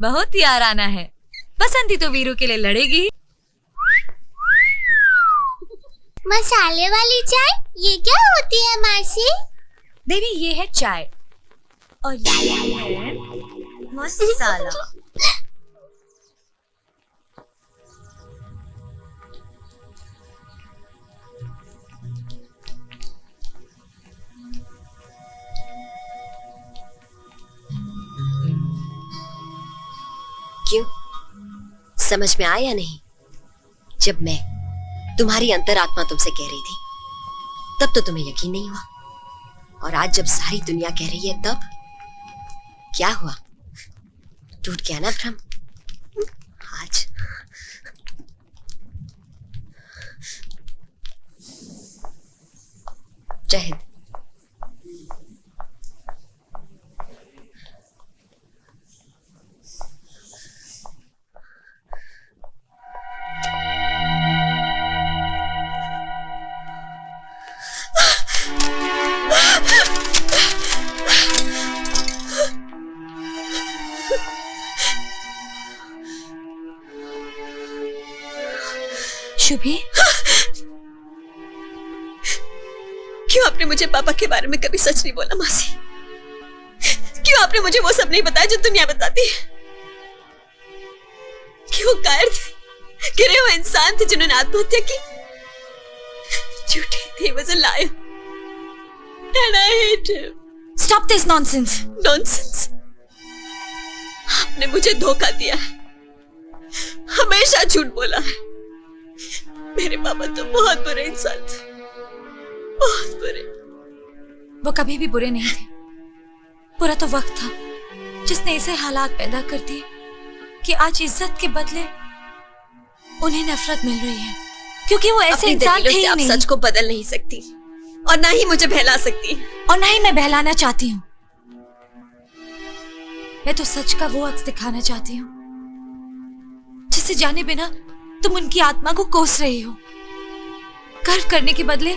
बहुत याराना है। बसंती तो वीरू के लिए लड़ेगी। मसाले वाली चाय ये क्या होती है मासी? देवी ये है चाय और ये है मसाला। क्यों समझ में आया नहीं? जब मैं तुम्हारी अंतरात्मा तुमसे कह रही थी तब तो तुम्हें यकीन नहीं हुआ, और आज जब सारी दुनिया कह रही है तब क्या हुआ? टूट गया ना भ्रम? आज जय हिंद। शुभी, क्यों आपने मुझे पापा के बारे में कभी सच नहीं बोला मासी? क्यों आपने मुझे वो सब नहीं बताया जो दुनिया बताती है? क्यों कायर थे, गिरे हुए इंसान थे जिन्होंने आत्महत्या की? झूठे थे, was a liar and I hate him. Stop this nonsense. Nonsense? आपने मुझे धोखा दिया है, हमेशा झूठ बोला है। मेरे पापा तो बहुत बुरे इंसान थे, बहुत बुरे। वो कभी भी बुरे नहीं थे। बुरा तो वक्त था जिसने ऐसे हालात पैदा कर दिए कि आज इज्जत के बदले उन्हें नफरत मिल रही है, क्योंकि वो ऐसे इंसान थे ही आप नहीं। सच को बदल नहीं सकती और ना ही मुझे बहला सकती, और ना ही मैं बहलाना चाहती हूँ। मैं तो सच का वो अक्स दिखाना चाहती हूँ जिसे जाने बिना तुम उनकी आत्मा को कोस रही हो। गर्व करने के बदले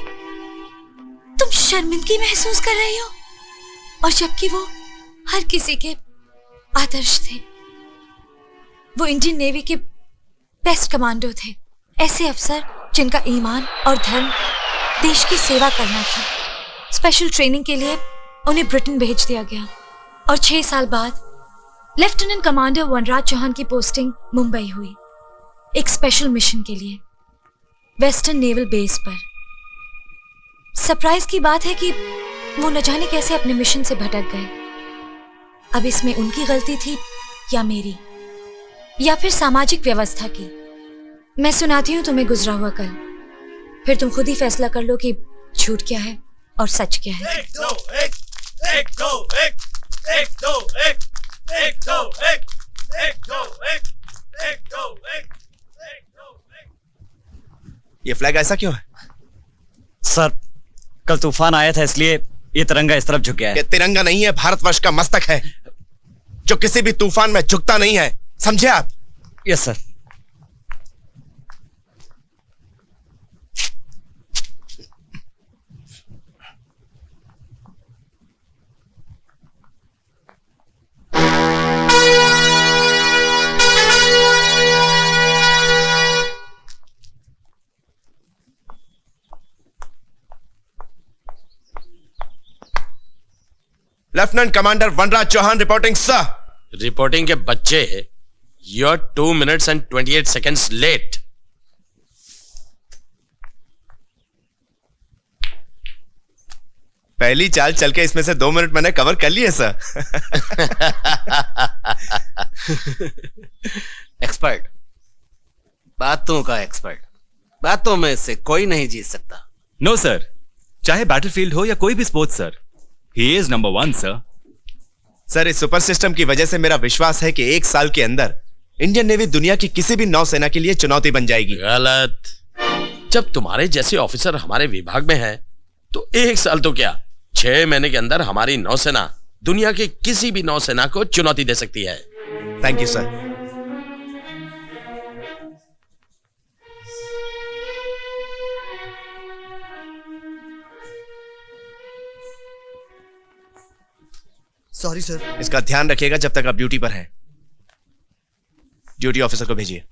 तुम शर्मिंदगी महसूस कर रही हो, और जबकि वो हर किसी के आदर्श थे। वो इंडियन नेवी के बेस्ट कमांडो थे, ऐसे अफसर जिनका ईमान और धर्म देश की सेवा करना था। स्पेशल ट्रेनिंग के लिए उन्हें ब्रिटेन भेज दिया गया और 6 साल बाद लेफ्टिनेंट कमांडर वनराज चौहान की पोस्टिंग मुंबई हुई, एक स्पेशल मिशन के लिए वेस्टर्न नेवल बेस पर। सरप्राइज की बात है कि वो न जाने कैसे अपने मिशन से भटक गए। अब इसमें उनकी गलती थी या मेरी, या फिर सामाजिक व्यवस्था की। मैं सुनाती हूँ तुम्हें गुजरा हुआ कल, फिर तुम खुद ही फैसला कर लो कि झूठ क्या है और सच क्या है। एक दो एक एक दो एक एक दो एक एक दो एक एक दो एक एक दो एक एक दो एक। ये फ्लैग ऐसा क्यों है? सर, कल तूफान आया था इसलिए ये तिरंगा इस तरफ झुक गया है। ये तिरंगा नहीं है, भारतवर्ष का मस्तक है जो किसी भी तूफान में झुकता नहीं है, समझे आप? Yes sir. Lieutenant commander Vanraj Chauhan reporting sir. Reporting के बच्चे, you are 2 minutes and 28 seconds late. पहली चाल चल के इसमें से 2 मिनट मैंने कवर कर लिए सर। एक्सपर्ट, बातों का एक्सपर्ट, बातों में से कोई नहीं जीत सकता। नो सर, चाहे बैटलफील्ड हो या कोई भी sports sir, he is number 1 sir. Sir, इस सुपर सिस्टम की वजह से मेरा विश्वास है कि 1 साल के अंदर इंडियन नेवी दुनिया की किसी भी नौसेना के लिए चुनौती बन जाएगी। गलत। जब तुम्हारे जैसे ऑफिसर हमारे विभाग में है तो 1 साल तो क्या, 6 महीने के अंदर हमारी नौसेना दुनिया के किसी भी नौसेना को चुनौती दे सकती है। Thank you sir. Sorry sir. इसका ध्यान रखिएगा जब तक आप ड्यूटी पर हैं। ड्यूटी ऑफिसर को भेजिए।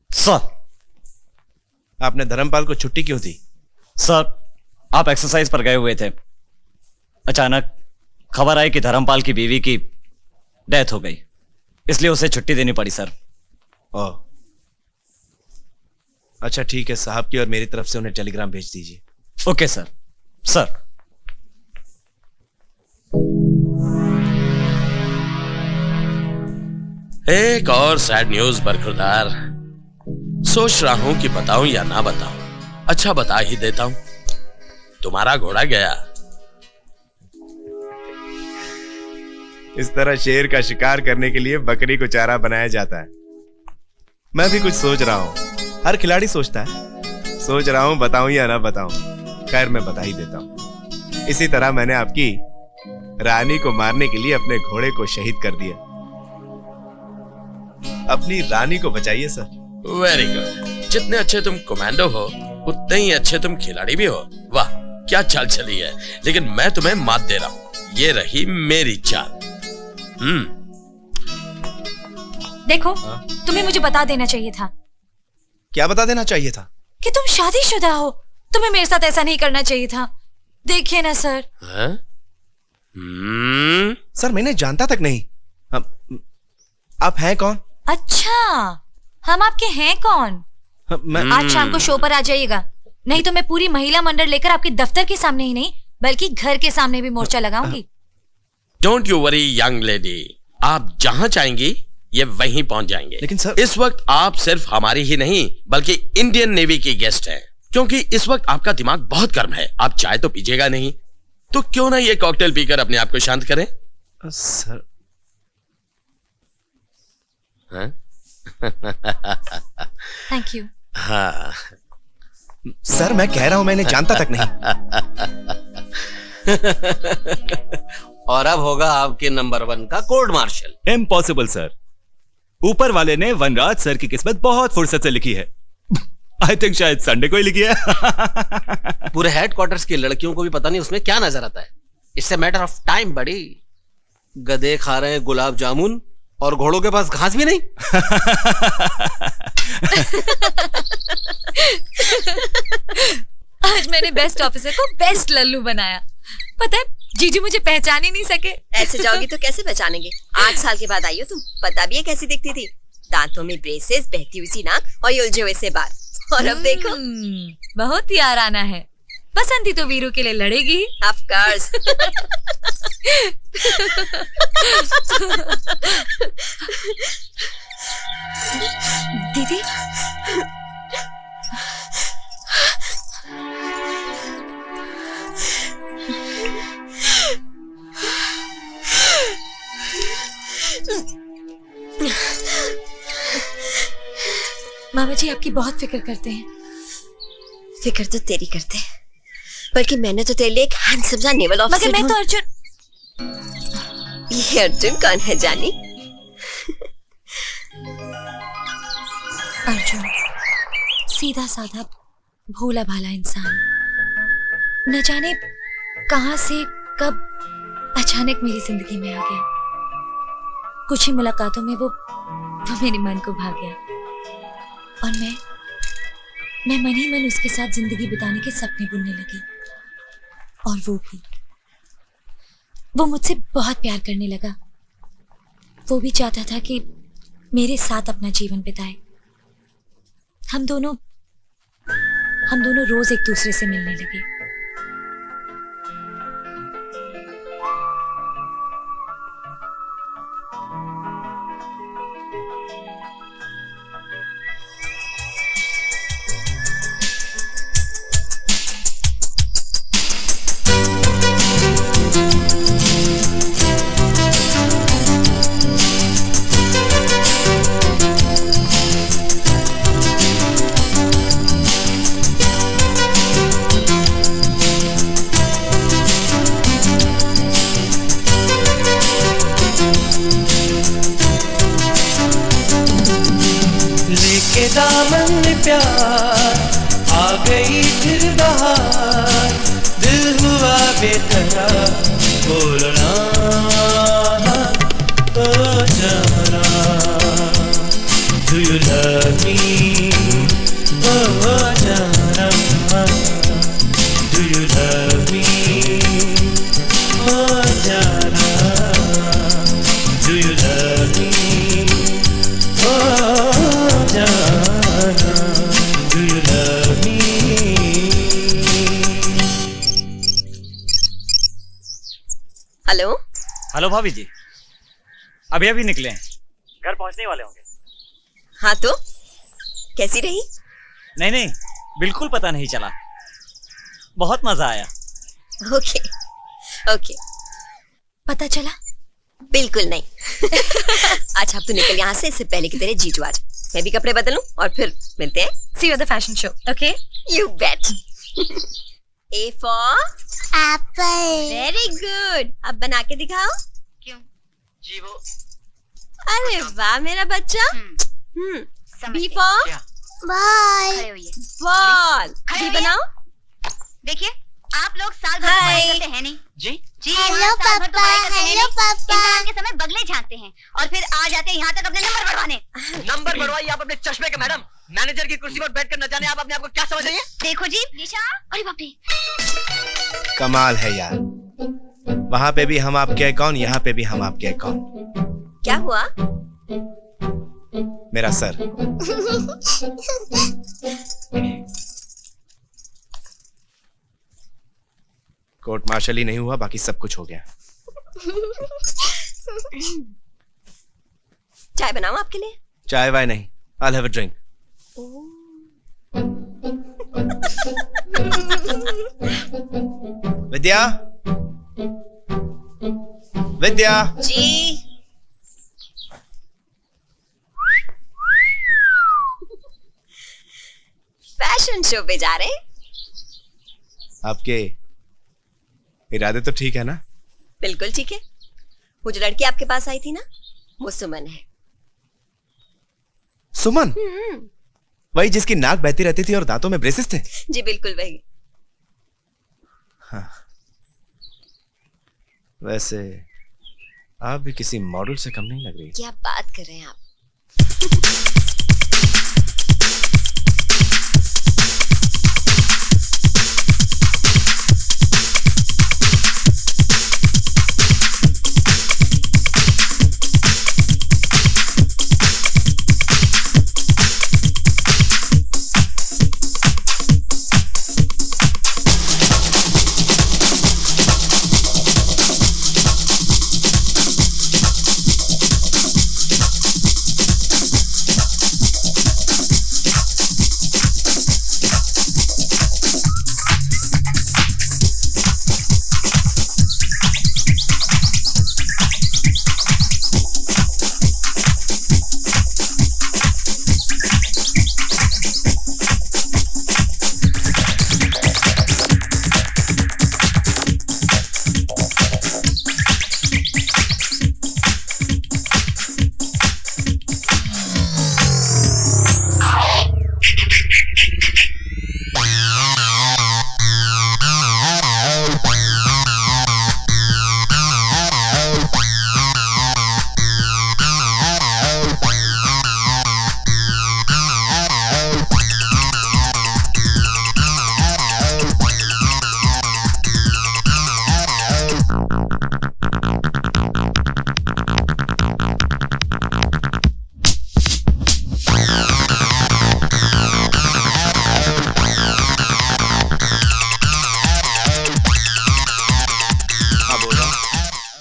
सर। आपने धर्मपाल को छुट्टी क्यों दी? सर, आप एक्सरसाइज पर गए हुए थे। अचानक खबर आई कि धर्मपाल की बीवी की डेथ हो गई, इसलिए उसे छुट्टी देनी पड़ी सर। ओह, अच्छा ठीक है, साहब की और मेरी तरफ से उन्हें टेलीग्राम भेज दीजिए। Okay sir. सर। एक और सैड न्यूज बरखुरदार। सोच रहा हूं कि बताऊं या ना बताऊं। अच्छा, बता ही देता हूं। तुम्हारा घोड़ा गया। इस तरह शेर का शिकार करने के लिए बकरी को चारा बनाया जाता है। मैं भी कुछ सोच रहा हूं, हर खिलाड़ी सोचता है। सोच रहा हूं बताऊं या ना बताऊं। खैर, मैं बता ही देता हूं। इसी तरह मैंने आपकी रानी को मारने के लिए अपने घोड़े को शहीद कर दिया। अपनी रानी को बचाइए सर। Very good. जितने अच्छे तुम कमांडो हो, उतने ही अच्छे तुम खिलाड़ी भी हो। वाह, क्या चाल चली है। लेकिन मैं तुम्हें मात दे रहा हूं। ये रही मेरी चाल। देखो, तुम्हें मुझे बता देना चाहिए था। क्या बता देना चाहिए था? कि तुम शादीशुदा हो। तुम्हें मेरे साथ ऐसा नहीं करना चाहिए था। देखिए ना सर। सर, मैंने जानता तक नहीं। आप हैं कौन? अच्छा, हम आपके हैं कौन? मैं आज शाम को शो पर आ जाइएगा, नहीं तो मैं पूरी महिला मंडल लेकर आपके दफ्तर के सामने ही नहीं बल्कि घर के सामने भी मोर्चा लगाऊंगी। Don't you worry young lady, आप जहां चाहेंगी ये वहीं पहुंच जाएंगे। लेकिन सर, इस वक्त आप सिर्फ हमारी ही नहीं बल्कि इंडियन नेवी की गेस्ट हैं। क्योंकि इस वक्त आपका दिमाग बहुत गर्म है। आप चाय तो पीजिएगा नहीं, तो क्यों ना ये कॉकटेल पीकर अपने आप को शांत करें। Sir, thank you. हाँ। सर, मैं कह रहा हूं मैंने जानता तक नहीं। और अब होगा आपके नंबर 1 का कोर्ट मार्शल। Impossible sir. ऊपर वाले ने वनराज सर की किस्मत बहुत फुर्सत से लिखी है। आई थिंक शायद संडे को ही लिखी है। पूरे हेडक्वार्टर्स की लड़कियों को भी पता नहीं उसमें क्या नजर आता है। It's a matter of time बड़ी। गधे खा रहे हैं गुलाब जामुन और घोड़ों के पास घास भी नहीं। आज मैंने बेस्ट ऑफिसर को बेस्ट लल्लू बनाया। पता है, जीजू मुझे पहचान ही नहीं सके। ऐसे जाओगी तो कैसे पहचानेंगे? 8 साल के बाद आई हो तुम। पता भी है कैसी दिखती थी? दांतों में ब्रेसेस, बहती हुई सी नाक और ये उलझे हुए से बाल। और अब देखो। बहुत याराना है। बसंती तो वीरू के लिए लड़ेगी ही। Of course. दीदी, मामा जी आपकी बहुत फिक्र करते हैं। फिक्र तो तेरी करते हैं, बल्कि मैंने तो तेरे लिए एक हैंडसम सा नेवल ऑफिसर। मगर मैं तो अर्जुन। ये अर्जुन कौन है जानी? अर्जुन सीधा साधा भोला भाला इंसान, न जाने कहां से कब अचानक मेरी जिंदगी में आ गया। कुछ ही मुलाकातों में वो मेरे मन को भा गया और मैं मन ही मन उसके साथ जिंदगी बिताने के सपने बुनने लगी। और वो भी, वो मुझसे बहुत प्यार करने लगा। वो भी चाहता था कि मेरे साथ अपना जीवन बिताए। हम दोनों रोज एक दूसरे से मिलने लगे। दामन में प्यार आ गई फिर बहार, दिल हुआ बेकरार बोलना। हेलो भाभी जी, अभी अभी निकले हैं, घर पहुंचने वाले होंगे। हाँ तो कैसी रही? नहीं नहीं, बिल्कुल पता नहीं चला, बहुत मजा आया। ओके ओके, पता चला? बिल्कुल नहीं। अच्छा अब तू निकल यहाँ से, इससे पहले कि तेरे जीजू आ जाए। मैं भी कपड़े बदलूं और फिर मिलते हैं। See you at the fashion show, okay? You bet. A for Apple. very good. अब बना के दिखाओ। क्यों? जी वो अरे वाह मेरा बच्चा। B for ball. ball. B बनाओ। देखिए आप लोग साल भर Hi. पढ़ाई करते हैं नहीं जी जी हाँ, हेलो पापा। हेलो पापा। इम्तिहान के समय बगले झांकते हैं और फिर आ जाते हैं यहाँ तक अपने नंबर बढ़वाने। नंबर बढ़वाइए आप अपने चश्मे के मैडम। मैनेजर की कुर्सी पर बैठकर न जाने आप अपने आप को क्या समझ रही हैं? देखो जी निशा, अरे बाप रे, कमाल है यार, वहां पे भी हम आपके कौन, यहाँ पे भी हम आपके कौन। क्या हुआ? मेरा सर। कोर्ट मार्शल ही नहीं हुआ, बाकी सब कुछ हो गया। चाय बनाऊं आपके लिए? चाय वाय नहीं, I'll have a drink. Vidya, Vidya. जी फैशन शो पे जा रहे हैं? आपके इरादे तो ठीक है ना? बिल्कुल ठीक है। वो जो लड़की आपके पास आई थी ना, वो सुमन है। सुमन? वही जिसकी नाक बहती रहती थी और दांतों में ब्रेसेस थे? जी बिल्कुल वही। हाँ। वैसे आप भी किसी मॉडल से कम नहीं लग रही। क्या बात कर रहे हैं आप?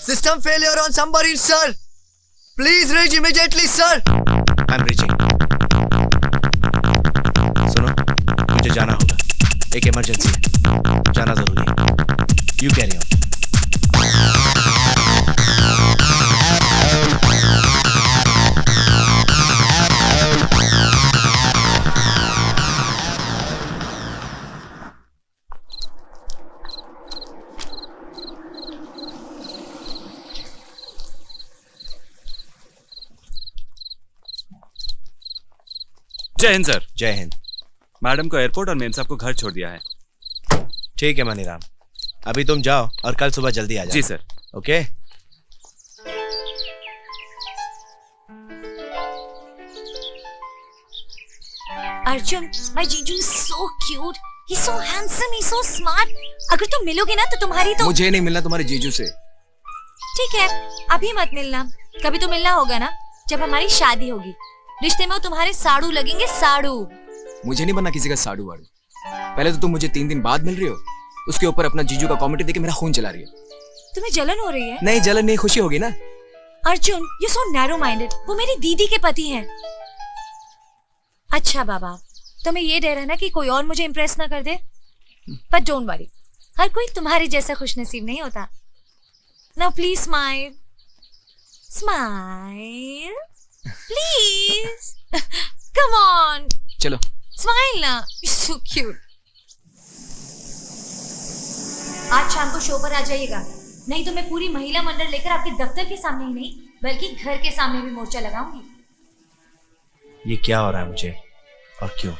System failure on submarine, sir. Please reach immediately, sir. I'm reaching. सुनो, मुझे जाना होगा, एक इमरजेंसी है, जाना जरूरी है। You carry on. जय हिंद सर। जय हिंद। मैडम को एयरपोर्ट और मेम साहब को घर छोड़ दिया है। ठीक है मनीराम, अभी तुम जाओ और कल सुबह जल्दी आ जाओ। जी सर। ओके। अर्जुन, my जीजू is so cute. He's so handsome. He's so smart. अगर तुम मिलोगे ना तो तुम्हारी तो मुझे नहीं मिलना तुम्हारे जीजू से। ठीक है, अभी मत मिलना, कभी तो मिलना होगा ना, जब हमारी शादी होगी। रिश्ते में वो तुम्हारे साड़ू लगेंगे, साड़ू। मुझे नहीं बनना किसी का साड़ू वाड़ू। पहले तो तुम मुझे 3 दिन बाद मिल रही हो, उसके ऊपर अपना जीजू का कॉमेडी देके मेरा खून चला रही है। तुम्हें जलन हो रही है? नहीं जलन नहीं, खुशी होगी ना। Arjun, you so narrow minded. वो मेरी दीदी के पति हैं। अच्छा बाबा, तुम्हें ये डर है ना कि कोई और मुझे इम्प्रेस ना कर दे, पर डोंट वरी, हर कोई तुम्हारी जैसा खुशनसीब नहीं होता। Now please smile, smile please, come on, चलो स्माइल ना, सो क्यूट। आज शाम को शो पर आ जाइएगा, नहीं तो मैं पूरी महिला मंडल लेकर आपके दफ्तर के सामने ही नहीं बल्कि घर के सामने भी मोर्चा लगाऊंगी। ये क्या हो रहा है मुझे और क्यों?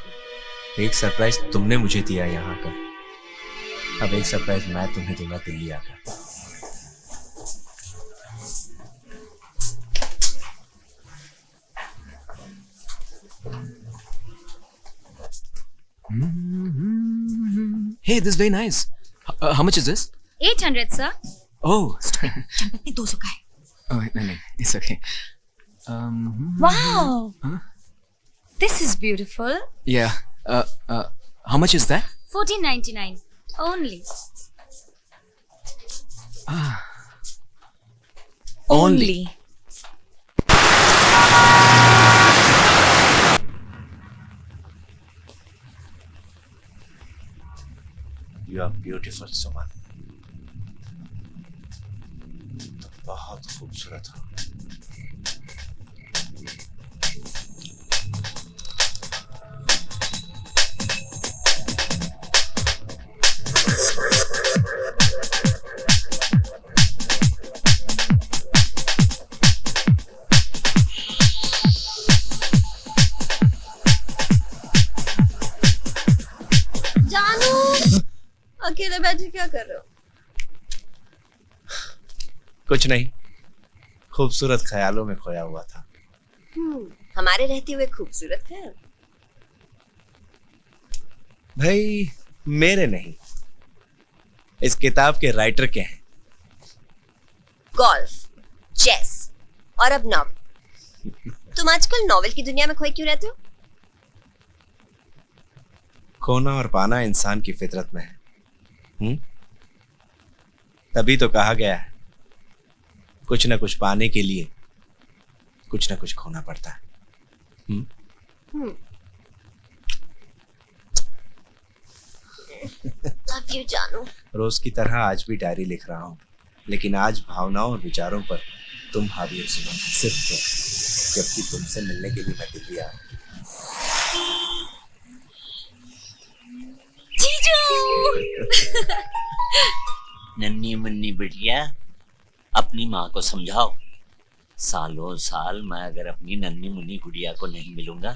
एक सरप्राइज तुमने मुझे दिया यहाँ आकर, अब एक सरप्राइज मैं तुम्हें दूंगा दिल्ली आकर। Hey, this is very nice. How much is this? 800 sir. Oh, Champak ने 200 का है। oh no, it's okay. Wow, Huh? this is beautiful. Yeah. How much is that? 1499 only. Only. You are beautiful, सुमन। तुम बहुत खूबसूरत हो। जानू, अकेले बैठे क्या कर रहे हो? कुछ नहीं, खूबसूरत ख्यालों में खोया हुआ था। हमारे रहते हुए खूबसूरत है। भाई मेरे नहीं, इस किताब के राइटर के हैं। गोल्फ, चेस और अब नॉवल। तुम आजकल नॉवल की दुनिया में खोए क्यों रहते हो? खोना और पाना इंसान की फितरत में है। तभी तो कहा गया है, कुछ ना कुछ पाने के लिए कुछ ना कुछ खोना पड़ता है। लव यू जानू। रोज की तरह आज भी डायरी लिख रहा हूँ, लेकिन आज भावनाओं और विचारों पर तुम हावी हो सुमन, सिर्फ तुम, जबकि तुमसे मिलने के लिए मैं दिल्ली आया। नन्ही मुन्नी बिटिया, अपनी माँ को समझाओ। सालों साल मैं अगर अपनी नन्ही मुन्नी गुड़िया को नहीं मिलूंगा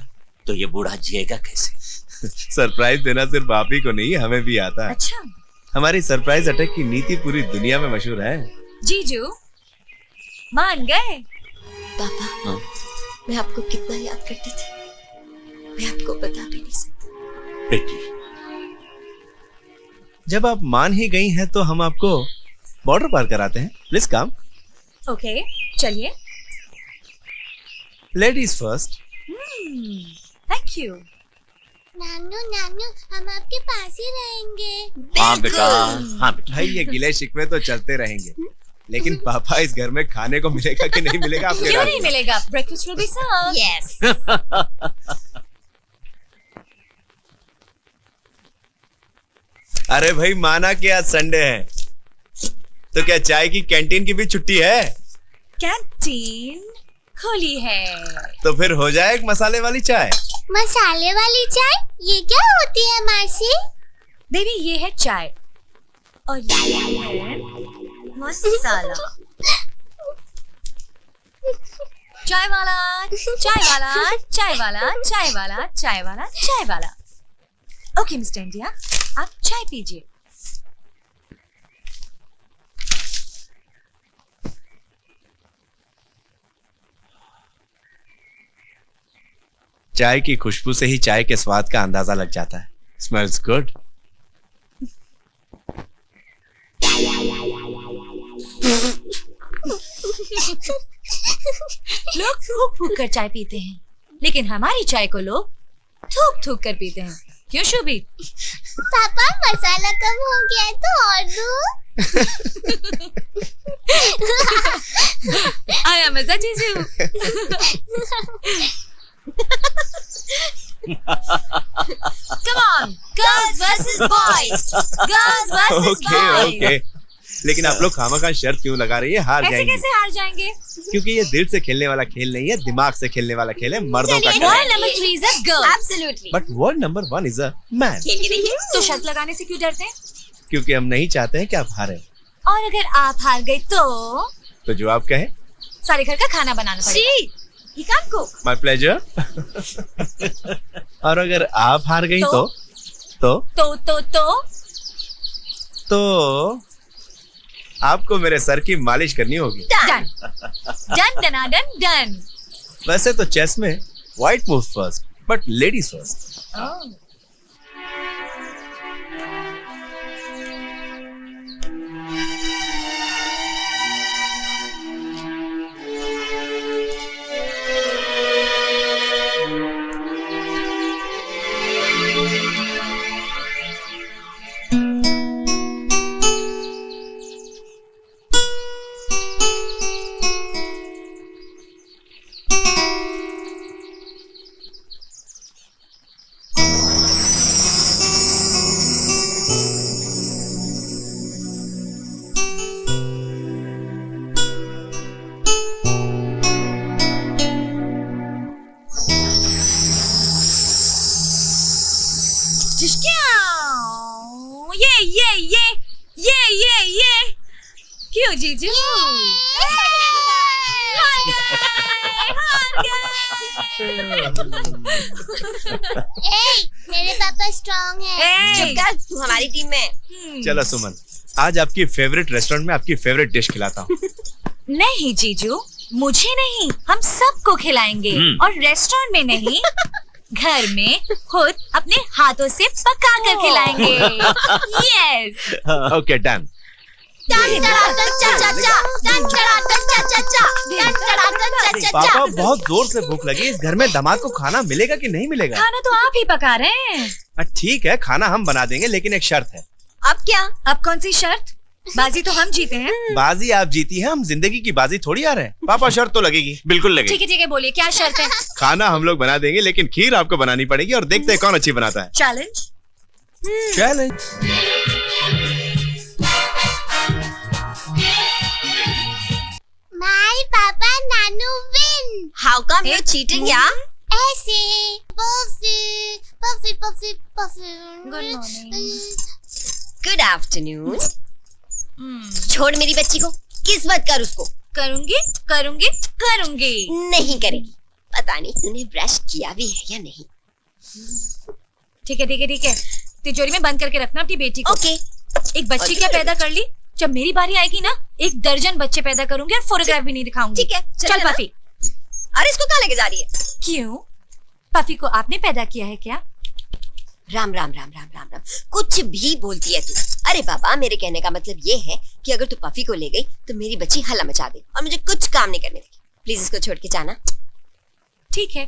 तो ये बूढ़ा जिएगा कैसे? सरप्राइज देना सिर्फ आप ही को नहीं, हमें भी आता है। अच्छा, हमारी सरप्राइज अटैक की नीति पूरी दुनिया में मशहूर है। जीजू मान गए। पापा, मैं आपको कितना याद करती थी, मैं आपको बता भी नहीं सकती। बेटी, जब आप मान ही गई हैं तो हम आपको बॉर्डर पार कराते हैं। Please come. ओके, चलिए। Ladies first. Thank you. नानू नानू, हम आपके पास ही रहेंगे। हाँ बेटा, हाँ बेटा। भाई ये गिले शिकवे तो चलते रहेंगे, लेकिन पापा इस घर में खाने को मिलेगा कि नहीं मिलेगा आपके क्यों नहीं मिलेगा? Breakfast will be served. Yes. अरे भाई माना कि आज संडे है, तो क्या चाय की कैंटीन की भी छुट्टी है? कैंटीन खुली है। तो फिर हो जाए एक मसाले वाली चाय। मसाले वाली चाय? ये क्या होती है मासी? बेबी ये है चाय और ये है मसाला। चाय वाला, चाय वाला, चाय वाला, चाय वाला, चाय वाला, चाय वाला। ओके मिस्टर इंडिया, आप चाय पीजिए। चाय की खुशबू से ही चाय के स्वाद का अंदाजा लग जाता है। Smells good. लोग फूक फूक कर चाय पीते हैं, लेकिन हमारी चाय को लोग थूक थूक कर पीते हैं। क्यों शुभी? पापा मसाला कम हो गया है तो और दो। आया मजा जीजू? Come on, girls versus boys. Girls versus okay boys. Okay, लेकिन आप लोग खामखा शर्त क्यों लगा रही है? हार कैसे जाएंगे। कैसे हार जाएंगे? क्योंकि ये दिल से खेलने वाला खेल नहीं है, दिमाग से खेलने वाला खेल है, मर्दों का खेल Rule है। number 3 is a girl. Absolutely. But word number 1 is a man. खेल के देखिए। तो शर्त लगाने से क्यों डरते हैं? क्योंकि हम नहीं चाहते हैं कि आप हारें। और अगर आप हार गए तो जो आप कहें। सारे घर का खाना बनाना पड़ेगा। He can't cook. My pleasure. और अगर आप हार गई तो? तो आपको मेरे सर की मालिश करनी होगी। डन डन डनाडन डन। वैसे तो चेस में white move first, but ladies first. ये क्यों जीजू? मेरे पापा स्ट्रांग है। चुप कर, तू हमारी टीम में। चलो सुमन, आज आपकी फेवरेट रेस्टोरेंट में आपकी फेवरेट डिश खिलाता हूँ। नहीं जीजू, मुझे नहीं, हम सबको खिलाएंगे। और रेस्टोरेंट में नहीं, घर में खुद अपने हाथों से पका कर खिलाएंगे। यस। Okay done. पापा बहुत जोर से भूख लगी, इस घर में दामाद को खाना मिलेगा कि नहीं मिलेगा? खाना तो आप ही पका रहे हैं। ठीक है, खाना हम बना देंगे, लेकिन एक शर्त है। अब क्या? अब कौन सी शर्त? बाजी तो हम जीते हैं। बाजी आप जीती है, हम जिंदगी की बाजी थोड़ी आ रहे हैं। पापा शर्त तो लगेगी। बिल्कुल लगेगी। ठीक है, बोलिए क्या शर्त है? खाना हम लोग बना देंगे, लेकिन खीर आपको बनानी पड़ेगी, और देखते हैं कौन अच्छी बनाता है। चैलेंज। माय पापा नानू win. How come you cheating या? ऐसे puffy puffy puffy puffy. Good morning. Good afternoon. छोड़ मेरी बच्ची को, किस्मत कर उसको। करूंगी। नहीं करेगी। पता नहीं तूने ब्रश किया भी है या नहीं। ठीक है। तिजोरी में बंद करके रखना अपनी बेटी को। ओके। एक बच्ची क्या पैदा कर ली, जब मेरी बारी आएगी ना, 1 दर्जन बच्चे पैदा करूंगी और फोटोग्राफ भी नहीं दिखाऊंगी। ठीक है, चल पफी। अरे इसको कहाँ लेके जा रही है? क्यों? पफी को आपने पैदा किया है क्या? राम राम राम राम राम राम, कुछ भी बोलती है तू। अरे बाबा, मेरे कहने का मतलब ये है कि अगर तू पफी को ले गई तो मेरी बच्ची हल्ला मचा दे और मुझे कुछ काम नहीं करने देगी। प्लीज इसको छोड़ के जाना। ठीक है,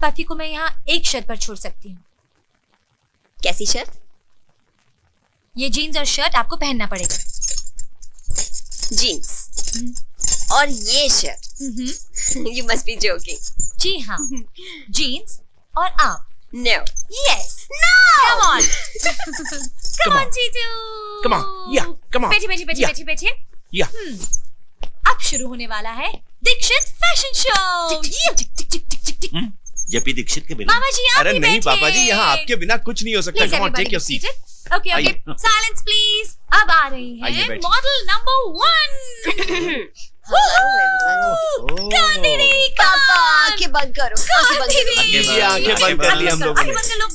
पफी को मैं यहाँ एक शर्त पर छोड़ सकती हूँ। कैसी शर्त? ये जीन्स और शर्ट आपको पहनना पड़ेगा। जीन्स और ये shirt? You must be joking. जी हाँ, जीन्स और आप। No. Yes. No. Come on. Come on, जीजू. Come on. Yeah. Come on. बैठिए. Yeah. अब शुरू होने वाला है Dikshit fashion show. JP Dikshit के बिना? मामा जी आप अरे भी नहीं बैठिए। पापा जी, यहाँ आपके बिना कुछ नहीं हो सकता। Please, Come on, take everybody your be seat. seated. Okay. Silence please. अब आ रही आइए, है बैठिए। Model number 1। कांदीनी, पापा आंखें बंद करो। आंखें बंद करो। ये आंखें बंद कर ली हम लोगों ने। बंद कर लो।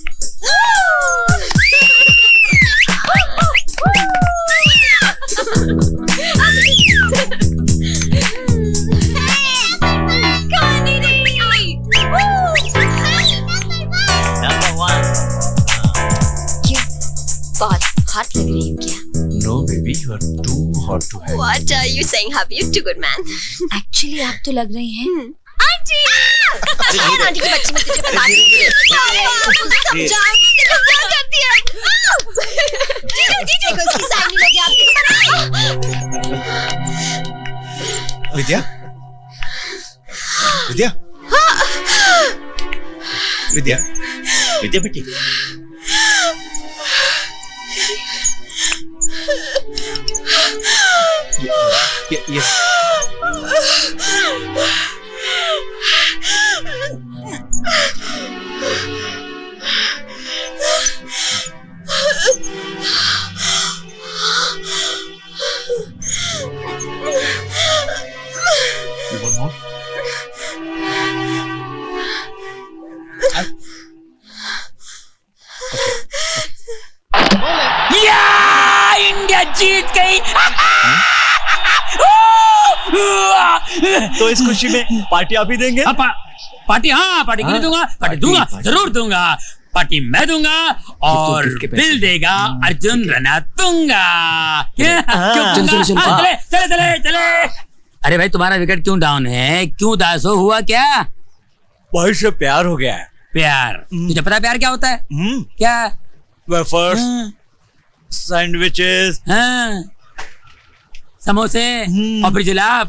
बहुत हॉट लग रही हो क्या? No baby, you are too hot to handle. What are you saying, hubby? You're too good man. Actually आप तो लग रही हैं आंटी! ये आंटी की बच्ची में तुझे बता दी। समझाओ क्या करती है? जीजू को उसकी साइड नहीं लगी आपकी। विद्या, विद्या, विद्या, विद्या बेटी, ये इंडिया जीत गई। तो इस खुशी में पार्टी आप ही देंगे? पार्टी, हाँ पार्टी क्यों दूंगा, पार्टी दूंगा, जरूर दूंगा। पार्टी मैं दूंगा और बिल देगा अर्जुन रणतुंगा। चले चले चले। अरे भाई तुम्हारा विकेट क्यों डाउन है? क्यों दासो, हुआ क्या? भाई से प्यार हो गया है। प्यार? तुझे पता है प्यार क्या होता है? क्या? वेफर्स, सैंडविचेस, समोसे और फिर जुलाब।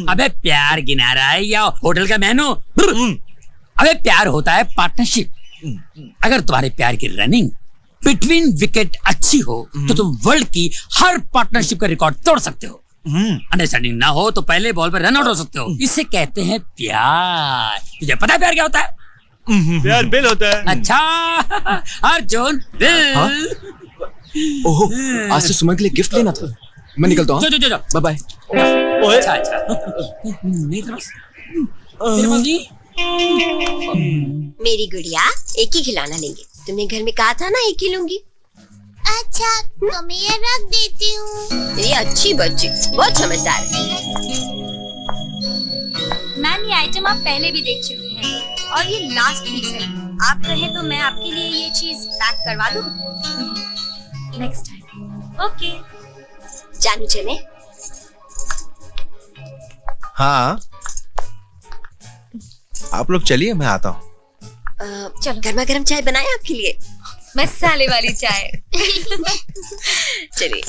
अबे प्यार गिना रहा है या होटल का मेनू? अबे प्यार होता है पार्टनरशिप। अगर तुम्हारे प्यार की रनिंग बिटवीन विकेट अच्छी हो तो तुम वर्ल्ड की हर पार्टनरशिप का रिकॉर्ड तोड़ सकते हो। अंडरस्टैंडिंग ना हो तो पहले बॉल पर रन आउट हो सकते हो। इसे कहते हैं प्यार। तुझे पता है प्यार क्या होता है? प्यार बिल होता है। अच्छा अर्जुन बिल। ओहो, आज से सुमन के लिए गिफ्ट लेना था। मैं निकलता हूँ। Bye bye. अच्छा नहीं था तेरे पास नहीं? मेरी गुड़िया एक ही खिलौना लेंगे। तुमने घर में कहा था ना एक ही लूंगी। अच्छा तो मैं ये रख देती हूँ। ये अच्छी बच्ची, बहुत समझदार है। मैम ये आइटम आप पहले भी देख चुकी हैं और ये लास्ट पीस है। आप कहें तो मैं आपके लिए ये चीज पैक करवा दूँ। Next time. ओके जानू चले? हाँ आप लोग चलिए, मैं आता हूँ। चलो गर्मा गर्म चाय बनाए आपके लिए। मसाले वाली चाय। चलिए।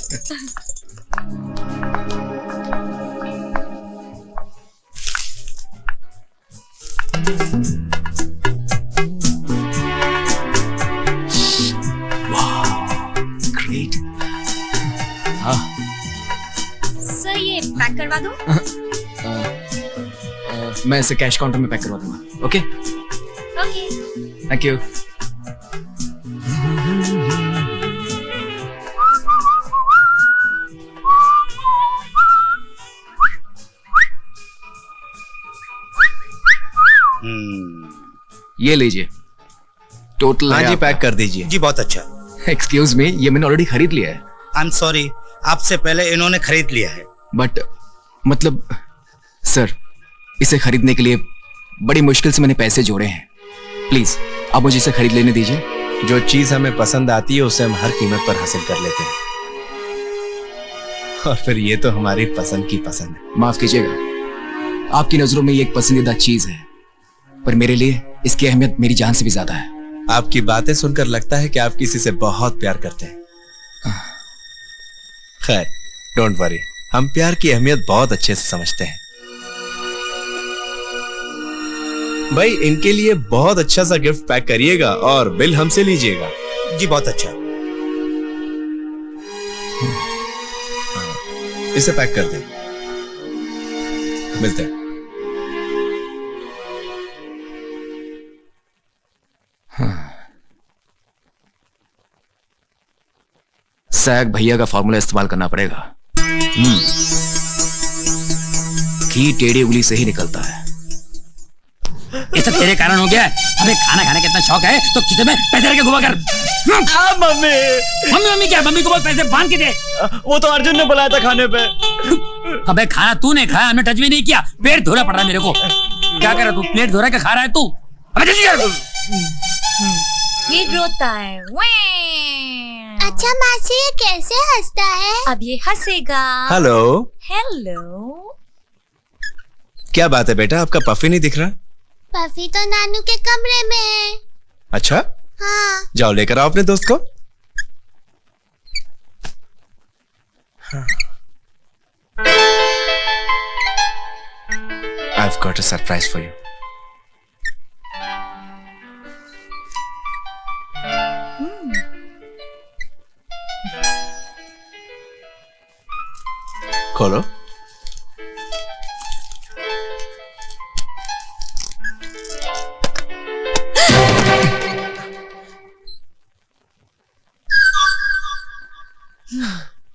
ग्रेट। हाँ सर ये पैक करवा दूँ? मैं इसे कैश काउंटर में पैक करवा दूंगा। Okay okay thank you. ये लीजिए टोटल। हाँ जी पैक कर दीजिए। जी बहुत अच्छा। एक्सक्यूज मी, ये मैंने ऑलरेडी खरीद लिया है। आई एम सॉरी, आपसे पहले इन्होंने खरीद लिया है। बट मतलब सर, इसे खरीदने के लिए बड़ी मुश्किल से मैंने पैसे जोड़े हैं। प्लीज आप मुझे इसे खरीद लेने दीजिए। जो चीज हमें पसंद आती है उसे हम हर कीमत पर हासिल कर लेते हैं, और फिर ये तो हमारी पसंद की पसंद है। माफ कीजिएगा, आपकी नजरों में ये एक पसंदीदा चीज है, पर मेरे लिए इसकी अहमियत मेरी जान से भी ज्यादा है। आपकी बातें सुनकर लगता है कि आप किसी से बहुत प्यार करते हैं। खैर डोंट वरी, हम प्यार की अहमियत बहुत अच्छे से समझते हैं। भाई इनके लिए बहुत अच्छा सा गिफ्ट पैक करिएगा और बिल हमसे लीजिएगा। जी बहुत अच्छा। इसे पैक कर दें, मिलते हैं। सैग भैया का फॉर्मूला इस्तेमाल करना पड़ेगा। घी टेढ़ी उंगली से ही निकलता है। ये सब तेरे कारण हो गया है। हमें खाना खाने का इतना शौक है तो किसी में पैसे रख के घुमा कर। मम्मी मम्मी मम्मी क्या? मम्मी को बहुत पैसे बांध के दे। वो तो अर्जुन ने बुलाया था खाने पे। अबे खाना तूने खाया, हमने टच भी नहीं किया। पेट धोना पड़ रहा है मेरे को। क्या कर रहा तू? प्लेट धो रहा है, खा रहा है तू? अबे जल्दी कर। ये रोता है। अच्छा मासी ये कैसे हंसता है? अब ये हंसेगा। Hello hello. क्या बात है बेटा, आपका पफी नहीं दिख रहा? पफी तो नानू के कमरे में है। अच्छा, हाँ। जाओ लेकर आओ अपने दोस्त को। I've got a surprise for you. खोलो।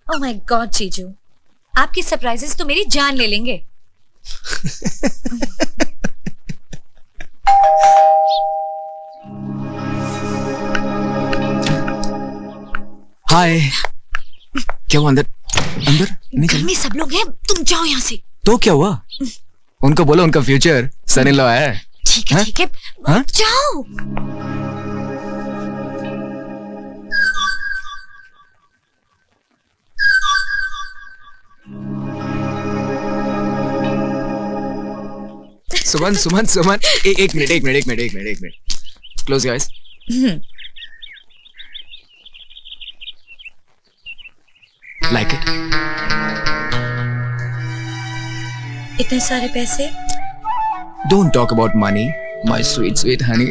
ओह माय गॉड जीजू, आपकी सरप्राइजेस तो मेरी जान ले लेंगे। हाय। क्या हुआ? अंदर अंदर नहीं घर में सब लोग हैं, तुम जाओ यहाँ से। तो क्या हुआ? उनको बोलो उनका फ्यूचर सन इन लॉ है। ठीक है ठीक है, हाँ? जाओ। सुमन सुमन सुमन, एक minute. Close guys. Like it? इतने सारे पैसे? Don't talk about money my sweet sweet Honey.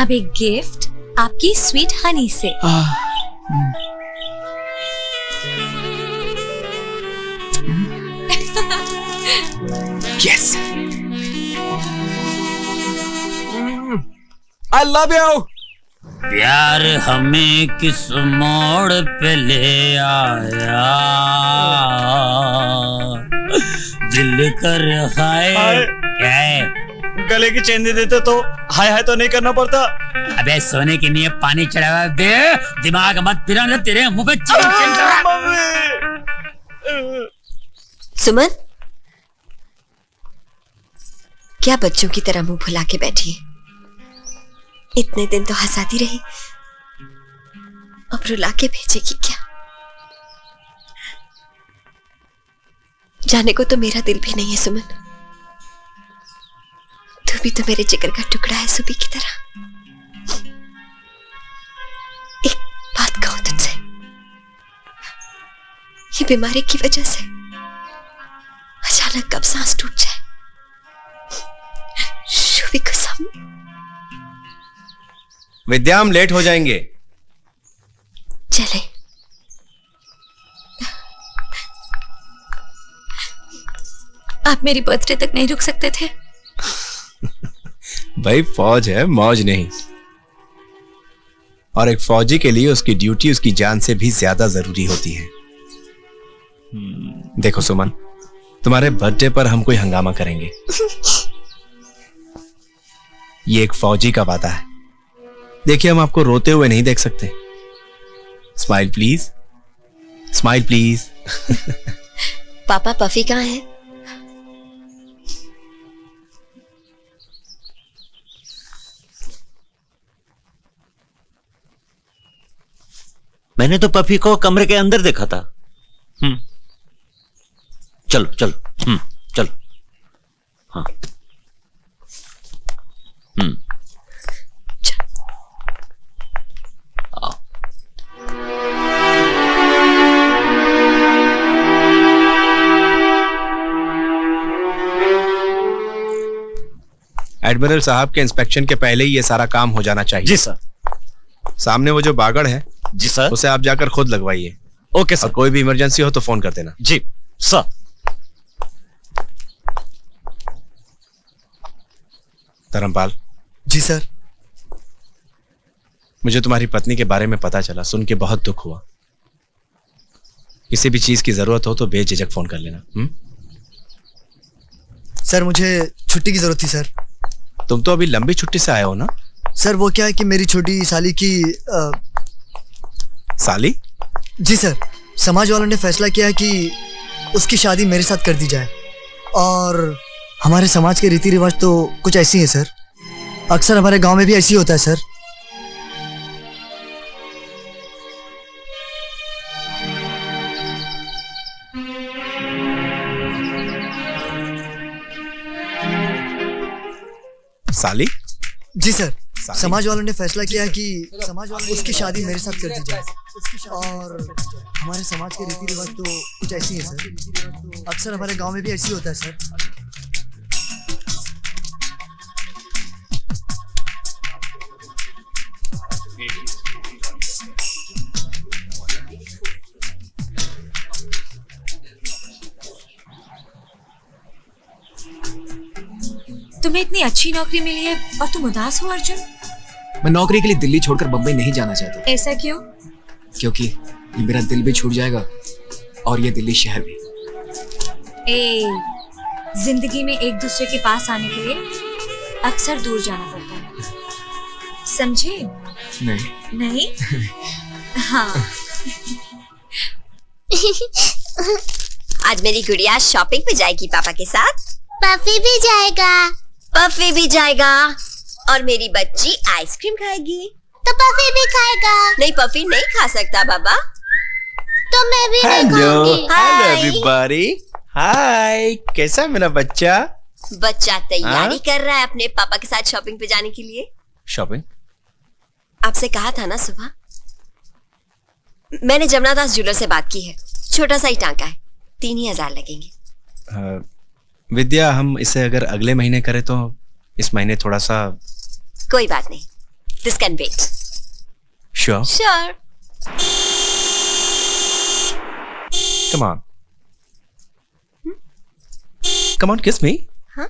अब एक गिफ्ट आपकी स्वीट हनी से। Yes. I love you. प्यार हमें किस मोड़ पे ले आया, दिल कर हाय। क्या है? गले की चेन दे देते तो हाय हाय तो नहीं करना पड़ता। अबे सोने के लिए पानी चढ़ावा दे, दिमाग मत फिरा, तेरे मुंह पे चेन सुमन, क्या बच्चों की तरह मुंह फुला के बैठी है? इतने दिन तो हंसाती रही, अब रुला के भेजेगी क्या? जाने को तो मेरा दिल भी नहीं है सुमन, तू भी तो मेरे जिगर का टुकड़ा है सुबह की तरह। एक बात कहूं तुझसे, ये बीमारी की वजह से अचानक कब सांस टूट जाए, शुभी कसम। विद्या, हम लेट हो जाएंगे। चले। आप मेरी बर्थडे तक नहीं रुक सकते थे? भाई फौज है, मौज नहीं। और एक फौजी के लिए उसकी ड्यूटी उसकी जान से भी ज्यादा जरूरी होती है। देखो सुमन, तुम्हारे बर्थडे पर हम कोई हंगामा करेंगे, ये एक फौजी का वादा है। देखिए, हम आपको रोते हुए नहीं देख सकते। Smile please, smile please. पापा पफी कहाँ है? मैंने तो पफी को कमरे के अंदर देखा था। चलो चलो, चलो। हाँ। आओ। एडमिरल साहब के इंस्पेक्शन के पहले ही ये सारा काम हो जाना चाहिए। जी सर। सामने वो जो बागड़ है, जी सर, उसे आप जाकर खुद लगवाइए। Okay sir. और कोई भी इमरजेंसी हो तो फोन कर देना। जी सर। धर्मपाल। जी सर। मुझे तुम्हारी पत्नी के बारे में पता चला, सुन के बहुत दुख हुआ। किसी भी चीज की जरूरत हो तो बेझिझक फोन कर लेना। सर, मुझे छुट्टी की जरूरत थी सर। तुम तो अभी लंबी छुट्टी से आए हो ना? सर, वो क्या है कि मेरी छोटी साली की साली? जी सर, समाज वालों ने फैसला किया है कि उसकी शादी मेरे साथ कर दी जाए। और हमारे समाज के रीति रिवाज तो कुछ ऐसी है सर, अक्सर हमारे गांव में भी ऐसी होता है सर। साली? जी सर, समाज वालों ने फैसला किया है कि उसकी शादी मेरे साथ कर दी जाए और हमारे समाज के रीति रिवाज तो कुछ ऐसी है सर। अक्सर हमारे गांव में भी ऐसी होता है सर। तुम्हें इतनी अच्छी नौकरी मिली है और तुम उदास हो अर्जुन? मैं नौकरी के लिए दिल्ली छोड़कर बम्बई नहीं जाना चाहता। ऐसा क्यों? क्योंकि ये मेरा दिल भी छूट जाएगा और ये दिल्ली शहर भी। जिंदगी में एक दूसरे के पास आने के लिए अक्सर दूर जाना पड़ता है, समझे? नहीं? हाँ। आज मेरी गुड़िया शॉपिंग पे जाएगी पापा के साथ। पफी भी जाएगा। पफी भी जाएगा और मेरी बच्ची आइसक्रीम खाएगी। तो पफी भी खाएगा। नहीं, पफी नहीं खा सकता बाबा। तो मैं भी नहीं हेलो खाऊंगी। एवरीबॉडी। हाय, कैसा है मेरा बच्चा? बच्चा तैयारी कर रहा है अपने पापा के साथ शॉपिंग पे जाने के लिए। शॉपिंग? आपसे कहा था ना सुबह। मैंने जमुनादास ज्वेलर से बात की है, छोटा सा ही टांका है, 3,000 लगेंगे। विद्या, हम इसे अगर अगले महीने करें तो इस महीने थोड़ा सा। कोई बात नहीं, this can wait. Sure? Sure. Come on, come on, kiss me. हाँ?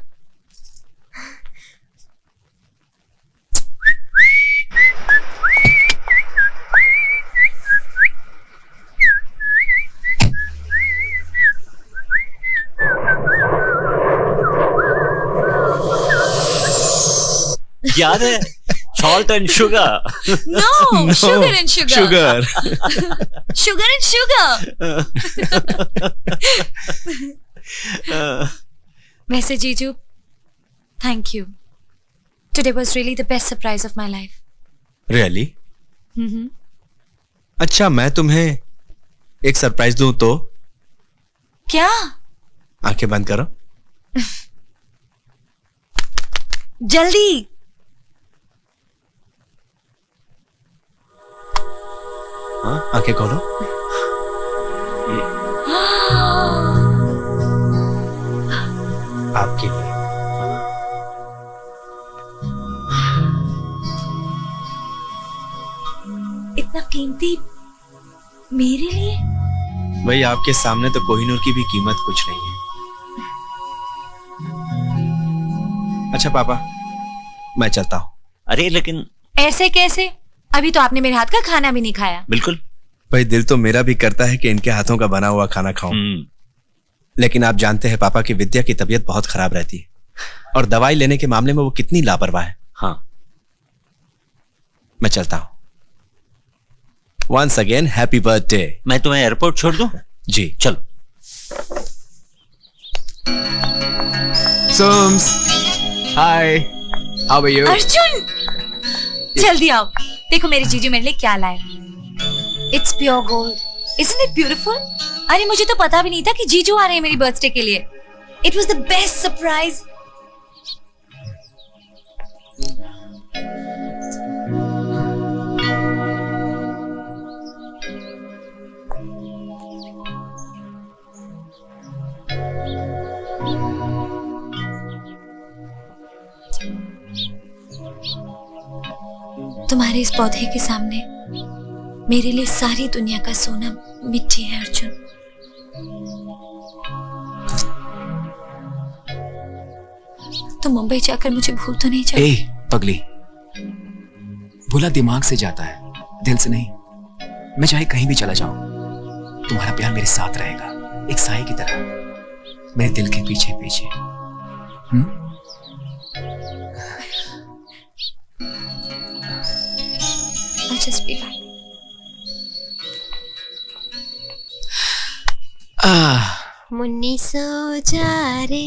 याद है? Salt and sugar. No, sugar and sugar. Sugar. Sugar and sugar. वैसे जीजू, thank you. Today was really the best surprise of my life. Really? Mhm. अच्छा, मैं तुम्हें एक surprise दूं तो? क्या? आंखें बंद करो। जल्दी। हाँ, आंखें खोलो। आपके लिए। इतना कीमती मेरे लिए? भाई, आपके सामने तो कोहिनूर की भी कीमत कुछ नहीं है। अच्छा पापा, मैं चलता हूँ। अरे लेकिन ऐसे कैसे? अभी तो आपने मेरे हाथ का खाना भी नहीं खाया। बिल्कुल। भाई, दिल तो मेरा भी करता है कि इनके हाथों का बना हुआ खाना खाऊं। लेकिन आप जानते हैं पापा की विद्या की तबीयत बहुत खराब रहती है और दवाई लेने के मामले में वो कितनी लापरवाह है। हाँ, मैं चलता हूँ। Once again happy birthday. मैं तुम्हें एयरपोर्ट छोड़ दूं? जी चलो। Soms, hi, how are you? Arjun, जल्दी आओ, देखो मेरे जीजू मेरे लिए क्या लाए। It's pure gold, isn't it beautiful? अरे मुझे तो पता भी नहीं था कि जीजू आ रहे हैं मेरी बर्थडे के लिए। It was the best surprise. तुम्हारे इस पौधे के सामने मेरे लिए सारी दुनिया का सोना मिट्टी है अर्जुन। तुम मुंबई जाकर मुझे भूल तो नहीं जाओगे? ए पगली, भूला दिमाग से जाता है, दिल से नहीं। मैं चाहे कहीं भी चला जाऊं, तुम्हारा प्यार मेरे साथ रहेगा, एक साए की तरह, मेरे दिल के पीछे पीछे। I'll just be back. Munni सो जा रे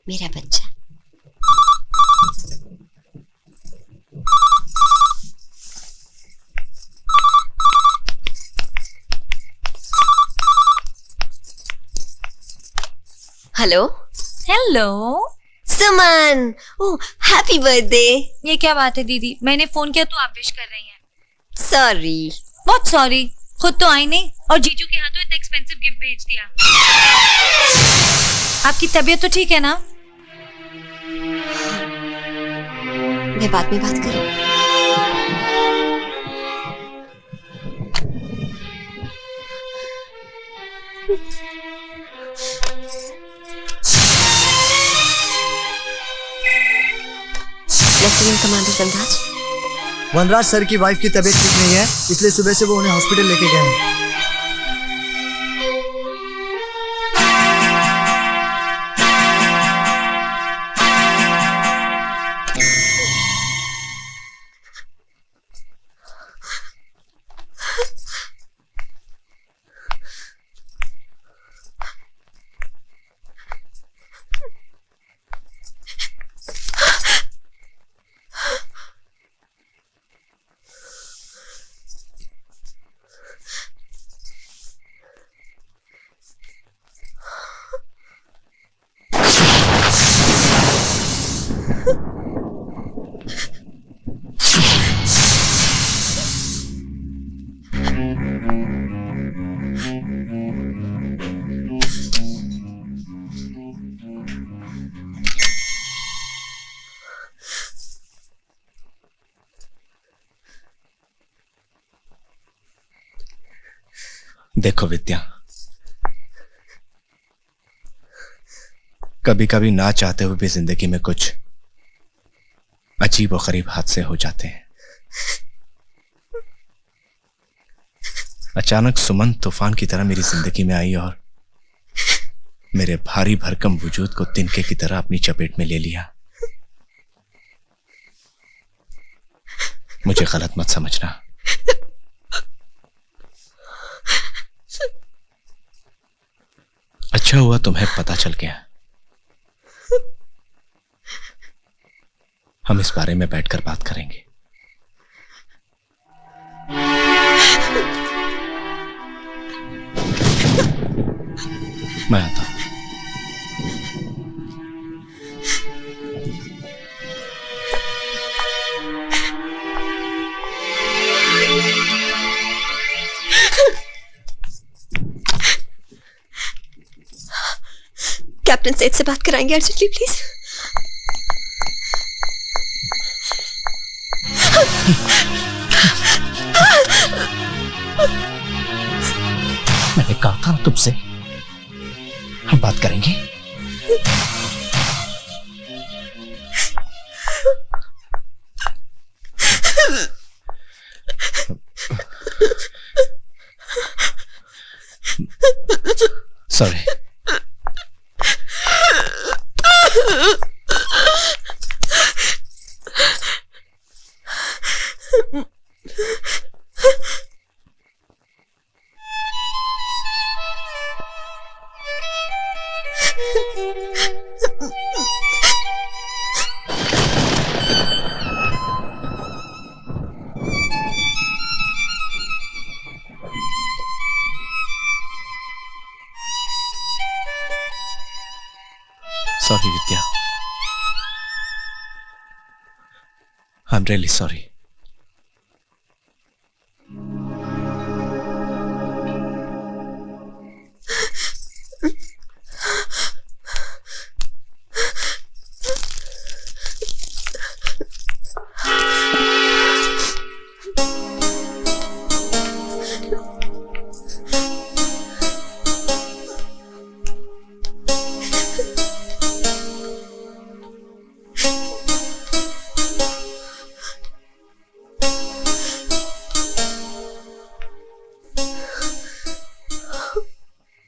मेरा बच्चा। हेलो। हेलो, सुमन, ओह हैप्पी बर्थडे। ये क्या बात है दीदी, मैंने फोन किया तो आप विश कर रही हैं। सॉरी। बहुत सॉरी, खुद तो आई नहीं और जीजू के हाथों इतना एक्सपेंसिव गिफ्ट भेज दिया। आपकी तबीयत तो ठीक है ना? मैं बाद में बात करूं। लेफ्टिनेंट कमांडर वनराज। वनराज सर की वाइफ की तबीयत ठीक नहीं है, इसलिए सुबह से वो उन्हें हॉस्पिटल लेके गए हैं। देखो विद्या, कभी कभी ना चाहते हुए भी जिंदगी में कुछ अजीब और गरीब हादसे हो जाते हैं। अचानक सुमन तूफान की तरह मेरी जिंदगी में आई और मेरे भारी भरकम वजूद को तिनके की तरह अपनी चपेट में ले लिया। मुझे गलत मत समझना। अच्छा हुआ तुम्हें पता चल गया। हम इस बारे में बैठकर बात करेंगे। मैं आता हूं। कैप्टन सेठ से बात कराएंगे अर्जेंटली प्लीज। मैंने कहा था तुमसे हम बात करेंगे। Sorry. Sorry, Vidya. I'm really sorry.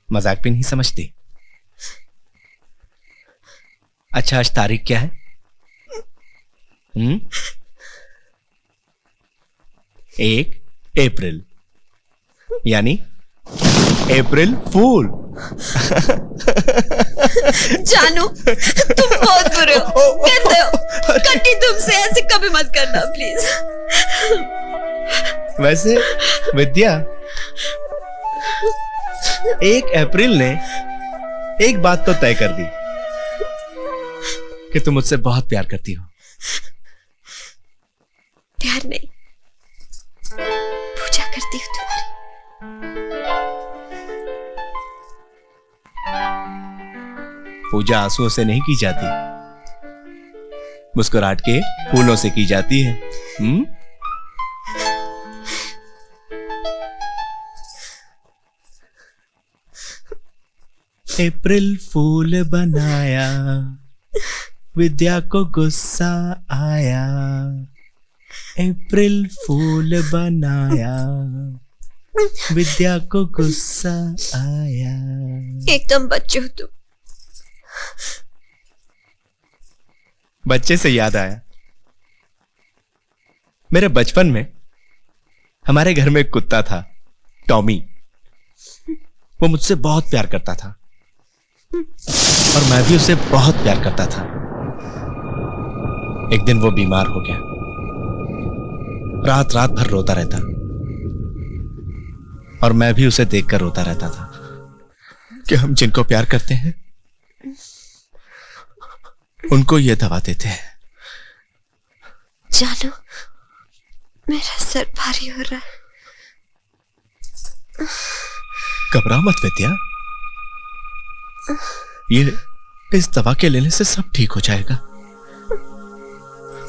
मजाक भी नहीं समझती। अच्छा आज तारीख क्या है? 1 अप्रैल, यानी अप्रैल फूल। जानू तुम बहुत बुरे हो, कहते हो कट्टी तुमसे ऐसे कभी मत करना प्लीज। वैसे विद्या, 1 अप्रैल ने एक बात तो तय कर दी कि तुम मुझसे बहुत प्यार करती हो। प्यार नहीं, पूजा करती हूँ तुम्हारी। पूजा आंसुओं से नहीं की जाती, मुस्कुराहट के फूलों से की जाती है। अप्रैल फूल बनाया, विद्या को गुस्सा आया। अप्रैल फूल बनाया, विद्या को गुस्सा आया। एकदम बच्चे हो तुम। बच्चे से याद आया, मेरे बचपन में हमारे घर में एक कुत्ता था, टॉमी। वो मुझसे बहुत प्यार करता था और मैं भी उसे बहुत प्यार करता था। एक दिन वो बीमार हो गया, रात रात भर रोता रहता और मैं भी उसे देखकर रोता रहता था कि हम जिनको प्यार करते हैं उनको ये दवा देते हैं। जानो, मेरा सर भारी हो रहा है। घबराओ मत विद्या, ये इस दवा के लेने से सब ठीक हो जाएगा।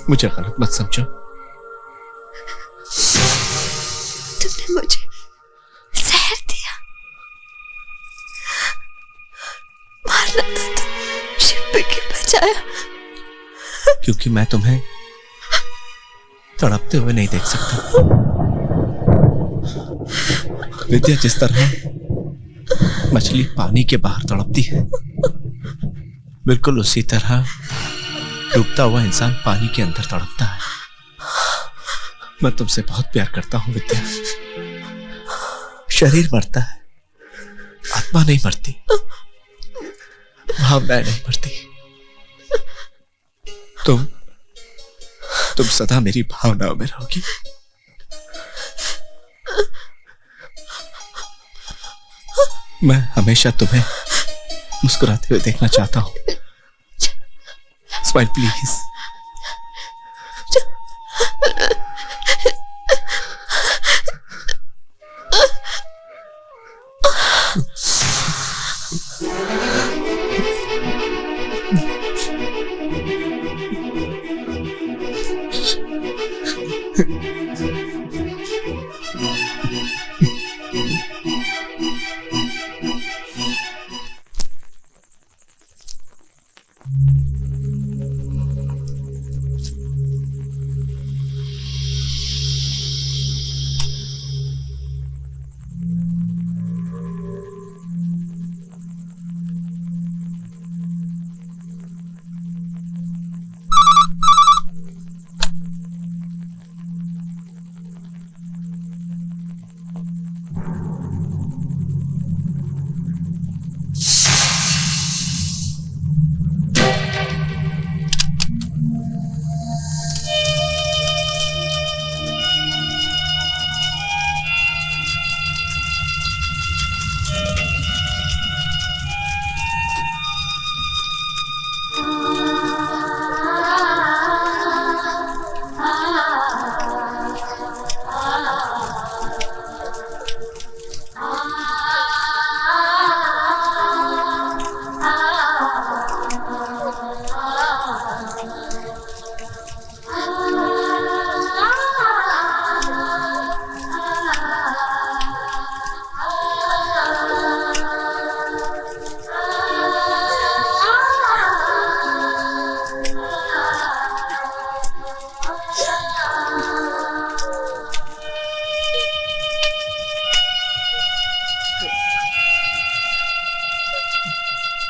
मुझे गलत मत समझो। तुमने मुझे जहर दिया, मारना था तो शिव के बचाया। क्योंकि मैं तुम्हें तड़पते हुए नहीं देख सकता। विद्या, जिस तरह मछली पानी के बाहर तड़पती है, बिल्कुल उसी तरह डूबता हुआ इंसान पानी के अंदर तड़पता है। मैं तुमसे बहुत प्यार करता हूं विद्या। शरीर मरता है, आत्मा नहीं मरती, भावनाएं नहीं मरती। तुम सदा मेरी भावनाओं में रहोगी। मैं हमेशा तुम्हें मुस्कुराते हुए देखना चाहता हूं। Smile please.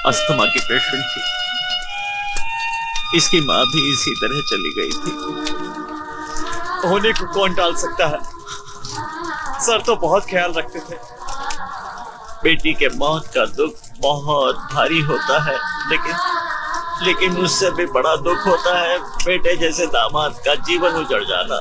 अस्थमा की पेशेंट थी, इसकी माँ भी इसी तरह चली गई थी। होने को कौन टाल सकता है? सर तो बहुत ख्याल रखते थे। बेटी के मौत का दुख बहुत भारी होता है, लेकिन उससे भी बड़ा दुख होता है बेटे जैसे दामाद का जीवन उजड़ जाना।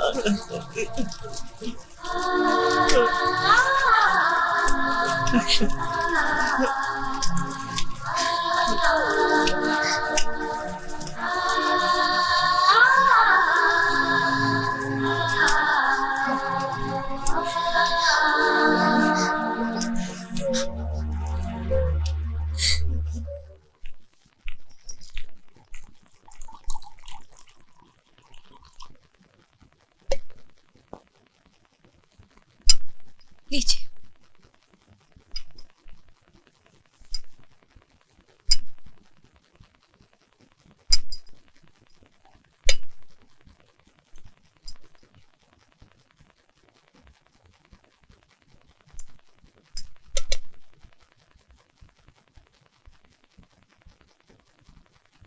लीजिए।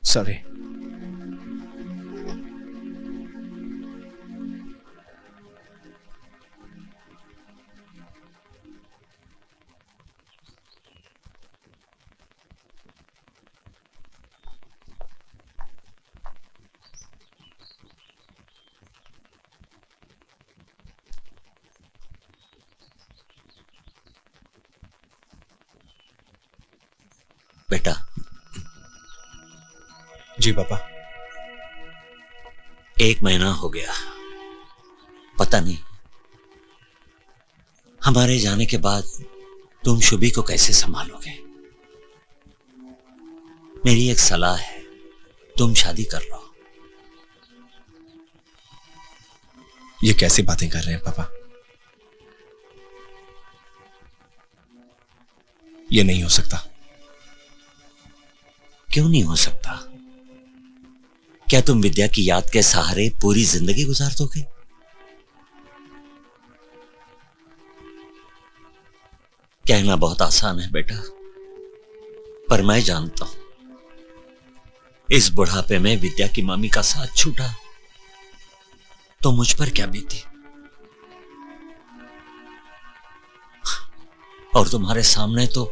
सॉरी। बेटा। जी पापा। 1 महीना हो गया, पता नहीं हमारे जाने के बाद तुम शुभी को कैसे संभालोगे। मेरी एक सलाह है, तुम शादी कर लो। ये कैसी बातें कर रहे हैं पापा? ये नहीं हो सकता। क्यों नहीं हो सकता? क्या तुम विद्या की याद के सहारे पूरी जिंदगी गुजार दोगे? कहना बहुत आसान है बेटा, पर मैं जानता हूं इस बुढ़ापे में विद्या की मम्मी का साथ छूटा तो मुझ पर क्या बीती। और तुम्हारे सामने तो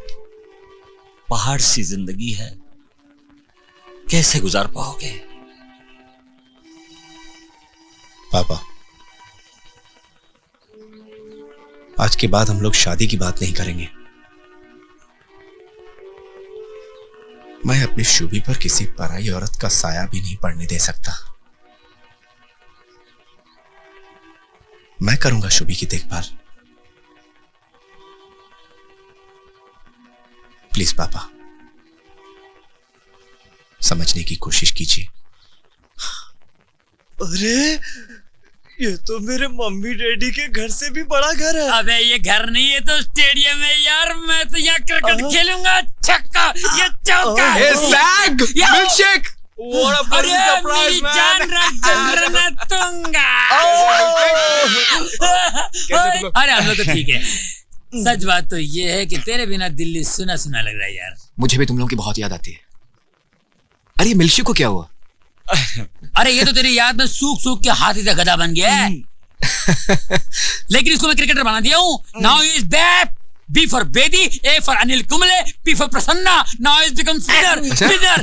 पहाड़ सी जिंदगी है, कैसे गुजार पाओगे? पापा, आज के बाद हम लोग शादी की बात नहीं करेंगे। मैं अपनी शुभी पर किसी पराई औरत का साया भी नहीं पड़ने दे सकता। मैं करूंगा शुभी की देखभाल। प्लीज पापा, समझने की कोशिश कीजिए। अरे ये तो मेरे मम्मी डैडी के घर से भी बड़ा घर है। अबे ये घर नहीं, ये तो स्टेडियम है यार। मैं तो यहाँ क्रिकेट खेलूंगा। छक्का, ये चौका। मिल्कशेक। अरे मेरी जान रतूंगा। अरे हम लोग तो ठीक है। सच बात तो ये है कि तेरे बिना दिल्ली सुना सुना लग रहा है यार। मुझे भी तुम लोगों की बहुत याद आती है। अरे मिल्कशेक को क्या हुआ? अरे ये तो तेरी याद में सूख सूख के हाथी से गधा बन गया है। लेकिन इसको मैं क्रिकेटर बना दिया हूँ। Now is back. B for Bedi, A for Anil Kumble, P for Prasanna. Now is become winner.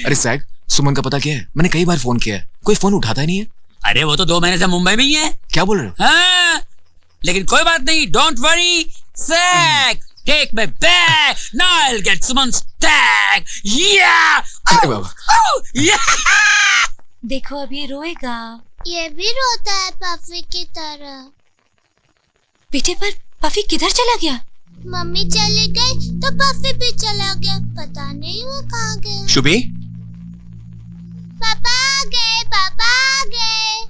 अरे सैग, सुमन का पता क्या है? मैंने कई बार फोन किया है, कोई फोन उठाता ही नहीं है। अरे वो तो 2 महीने से मुंबई में ही है। क्या बोल रहे हो? हाँ, लेकिन कोई बात नहीं, don't worry sag. Take me back. Now I'll get someone's tag. Yeah. अरे बाबा। Yeah. देखो अब ये रोएगा। ये भी रोता है पफी की तरह। बेटे पर पफी किधर चला गया? मम्मी चली गई तो पफी भी चला गया। पता नहीं वो कहाँ गया। शुभी, पापा आ गए, पापा आ गए।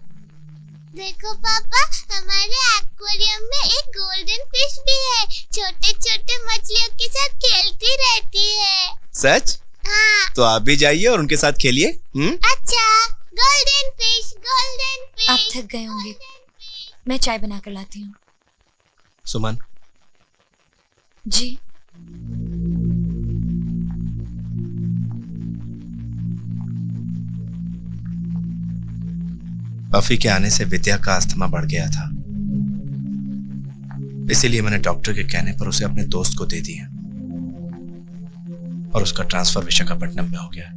देखो पापा, हमारे एक्वेरियम में एक गोल्डन फिश भी है। छोटे छोटे मछलियों के साथ खेलती रहती है। सच? हाँ। तो आप भी जाइए और उनके साथ खेलिए। अच्छा, गोल्डन फिश, गोल्डन फिश। आप थक गए होंगे, मैं चाय बना कर लाती हूँ। सुमन। जी। पफी के आने से विद्या का अस्थमा बढ़ गया था, इसीलिए मैंने डॉक्टर के कहने पर उसे अपने दोस्त को दे दिया और उसका ट्रांसफर विशाखापट्टनम में हो गया।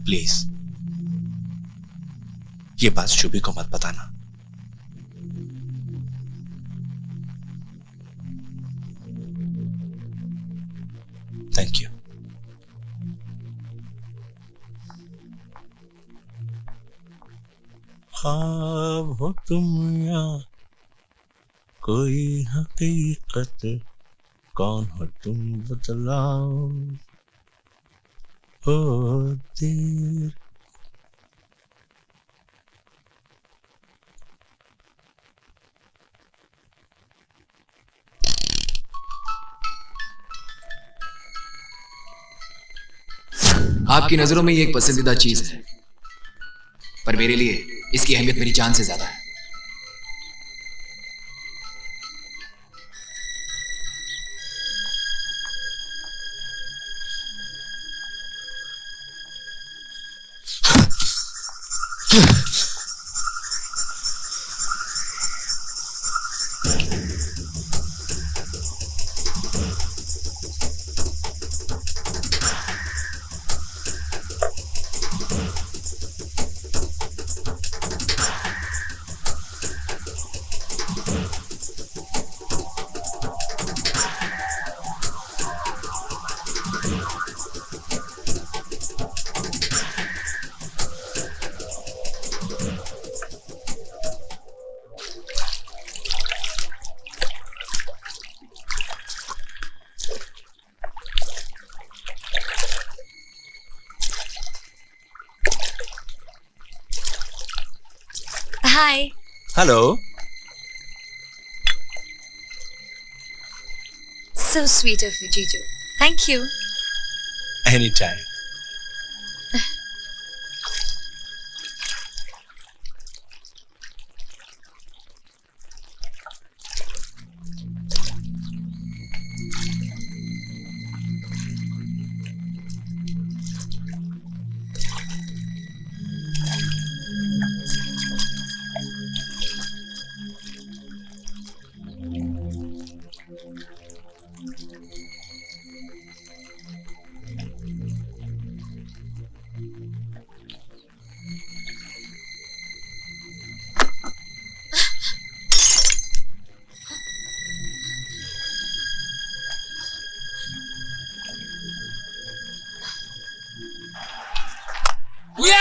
प्लीज ये बात शुभी को मत बताना। Thank you. ख्वाब हो तुम या कोई हकीकत, कौन हो तुम बतलाओ। हो देर आपकी नजरों में ये एक पसंदीदा चीज है, पर मेरे लिए इसकी अहमियत मेरी जान से ज्यादा है। Hi. Hello. So sweet of you, Jiju. Thank you. Any time.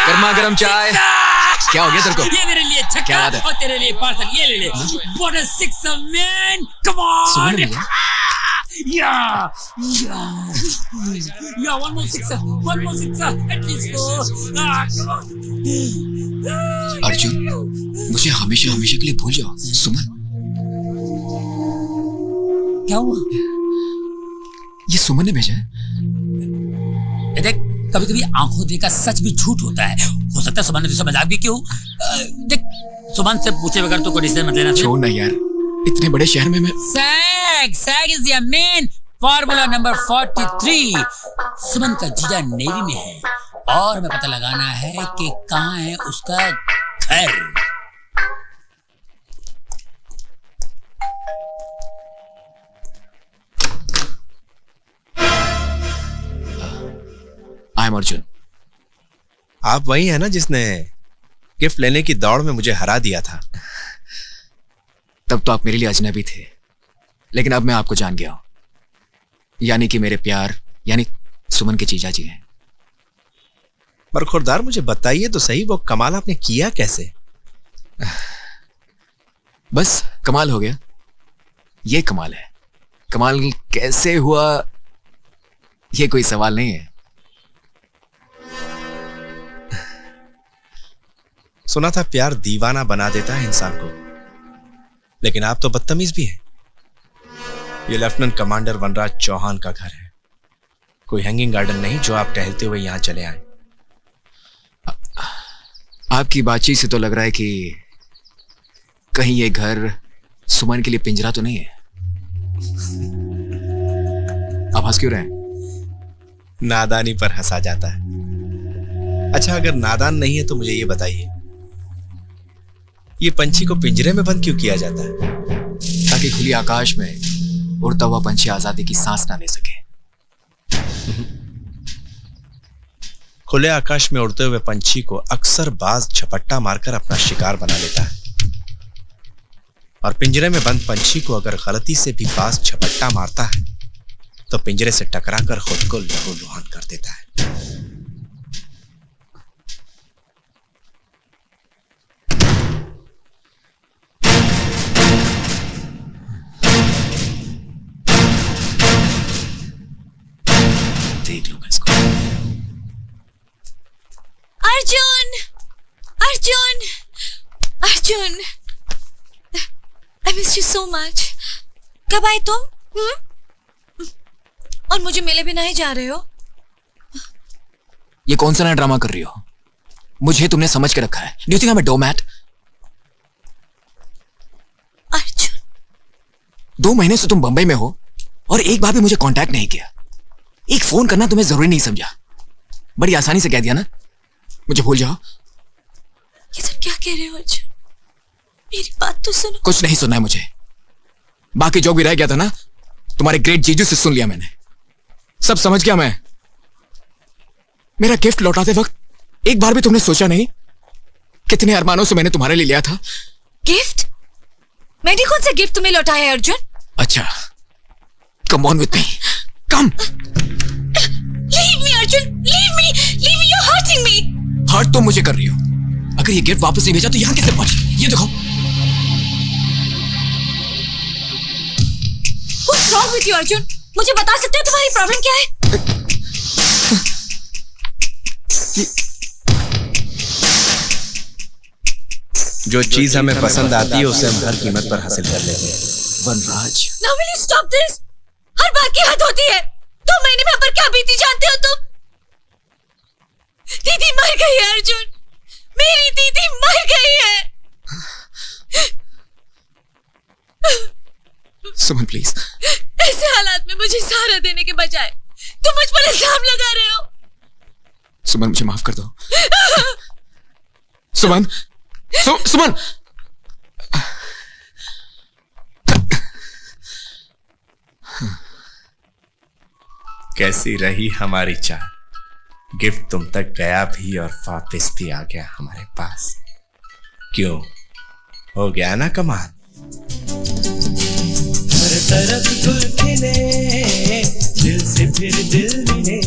गर्मा गर्म चाय। क्या हो गया तेरे को? ये मेरे लिए छक्का क्या बात है? और तेरे लिए पार्सल, ये ले ले। What a sixer, man! Come on! सुमन ने मिला? Yeah, one more sixer, at least four. Come on. Arjun, मुझे हमेशा हमेशा के लिए भूल जाओ। सुमन, क्या हुआ? ये सुमन ने भेजा है। देख, कभी कभी आंखों देखा सच भी झूठ होता है। हो सकता है सुमन ने तुझसे मजाक भी क्यों। देख, सुमन से पूछे बगैर तो कोई डिसीजन मत लेना। छोड़ ना यार, इतने बड़े शहर में मैं। Sag is your main formula number 43। Suman का जीजा नेवी में है और हमें पता लगाना है कि कहाँ है उसका घर। I am Arjun. आप वही है ना जिसने गिफ्ट लेने की दौड़ में मुझे हरा दिया था? तब तो आप मेरे लिए अजनबी थे, लेकिन अब मैं आपको जान गया हूं। यानी कि मेरे प्यार यानी सुमन के जीजा जी हैं। पर खुरदार, मुझे बताइए तो सही, वो कमाल आपने किया कैसे? बस कमाल हो गया। ये कमाल है। कमाल कैसे हुआ ये कोई सवाल नहीं है। सुना था प्यार दीवाना बना देता है इंसान को, लेकिन आप तो बदतमीज भी हैं। ये लेफ्टिनेंट कमांडर वनराज चौहान का घर है, कोई हैंगिंग गार्डन नहीं जो आप टहलते हुए यहां चले आए। आपकी बातचीत से तो लग रहा है कि कहीं ये घर सुमन के लिए पिंजरा तो नहीं है। आप हंस क्यों रहे हैं? नादानी पर हंसा जाता है। अच्छा, अगर नादान नहीं है तो मुझे ये बताइए, ये पंछी को पिंजरे में बंद क्यों किया जाता है? ताकि खुली आकाश में उड़ता हुआ पंछी आजादी की सांस ना ले सके। खुले आकाश में उड़ते हुए पंछी को अक्सर बाज झपट्टा मारकर अपना शिकार बना लेता है, और पिंजरे में बंद पंछी को अगर गलती से भी बाज झपट्टा मारता है तो पिंजरे से टकराकर खुद को लहूलुहान कर देता है। देख लूंगा इसको। Arjun, Arjun, Arjun, I miss you so much. कब आए तुम? और मुझे मिले बिना ही जा रहे हो? ये कौन सा नया ड्रामा कर रही हो? मुझे तुमने समझ के रखा है। Do you think I am a डोमैट? Arjun, 2 महीने से तुम बंबई में हो और एक बार भी मुझे कांटेक्ट नहीं किया। एक फोन करना तुम्हें जरूरी नहीं समझा। बड़ी आसानी से कह दिया ना मुझे भूल जाओ। ये सब क्या कह रहे हो अर्जुन? मेरी बात तो सुनो। कुछ नहीं सुनना है मुझे। बाकी जो भी रह गया था ना तुम्हारे ग्रेट जीजू से सुन लिया मैंने। सब समझ गया मैं। मेरा गिफ्ट लौटाते वक्त एक बार भी तुमने सोचा नहीं कितने अरमानों से मैंने तुम्हारे लिए लिया था? गिफ्ट? मैंने कौन सा गिफ्ट तुम्हें लौटाया है अर्जुन? अच्छा, come on with me, come. Leave me Arjun, leave me, you are hurting me. Hurt तुम मुझे कर रही हो। अगर ये गिफ्ट वापस नहीं भेजा तो यहां कैसे पहुंची? ये देखो। What's wrong with you Arjun? मुझे बता सकते हो तुम्हारी प्रॉब्लम क्या है? जो चीज हमें पसंद आती है उसे हम हर कीमत पर हासिल कर लेते हैं। वनराज, Now will you stop this? हर बात की हद होती है। 2 महीने में हम पर क्या बीती जानते हो तुम? दीदी मर गई है अर्जुन, मेरी दीदी मर गई है। सुमन प्लीज। ऐसे हालात में मुझे सहारा देने के बजाय तुम मुझ पर इल्जाम लगा रहे हो। सुमन मुझे माफ कर दो। सुमन, सुमन। कैसी रही हमारी चाह? गिफ्ट तुम तक गया भी और वापस भी आ गया हमारे पास। क्यों? हो गया ना कमाल? हर तरफ गुल खिले, दिल से फिर दिल मिले,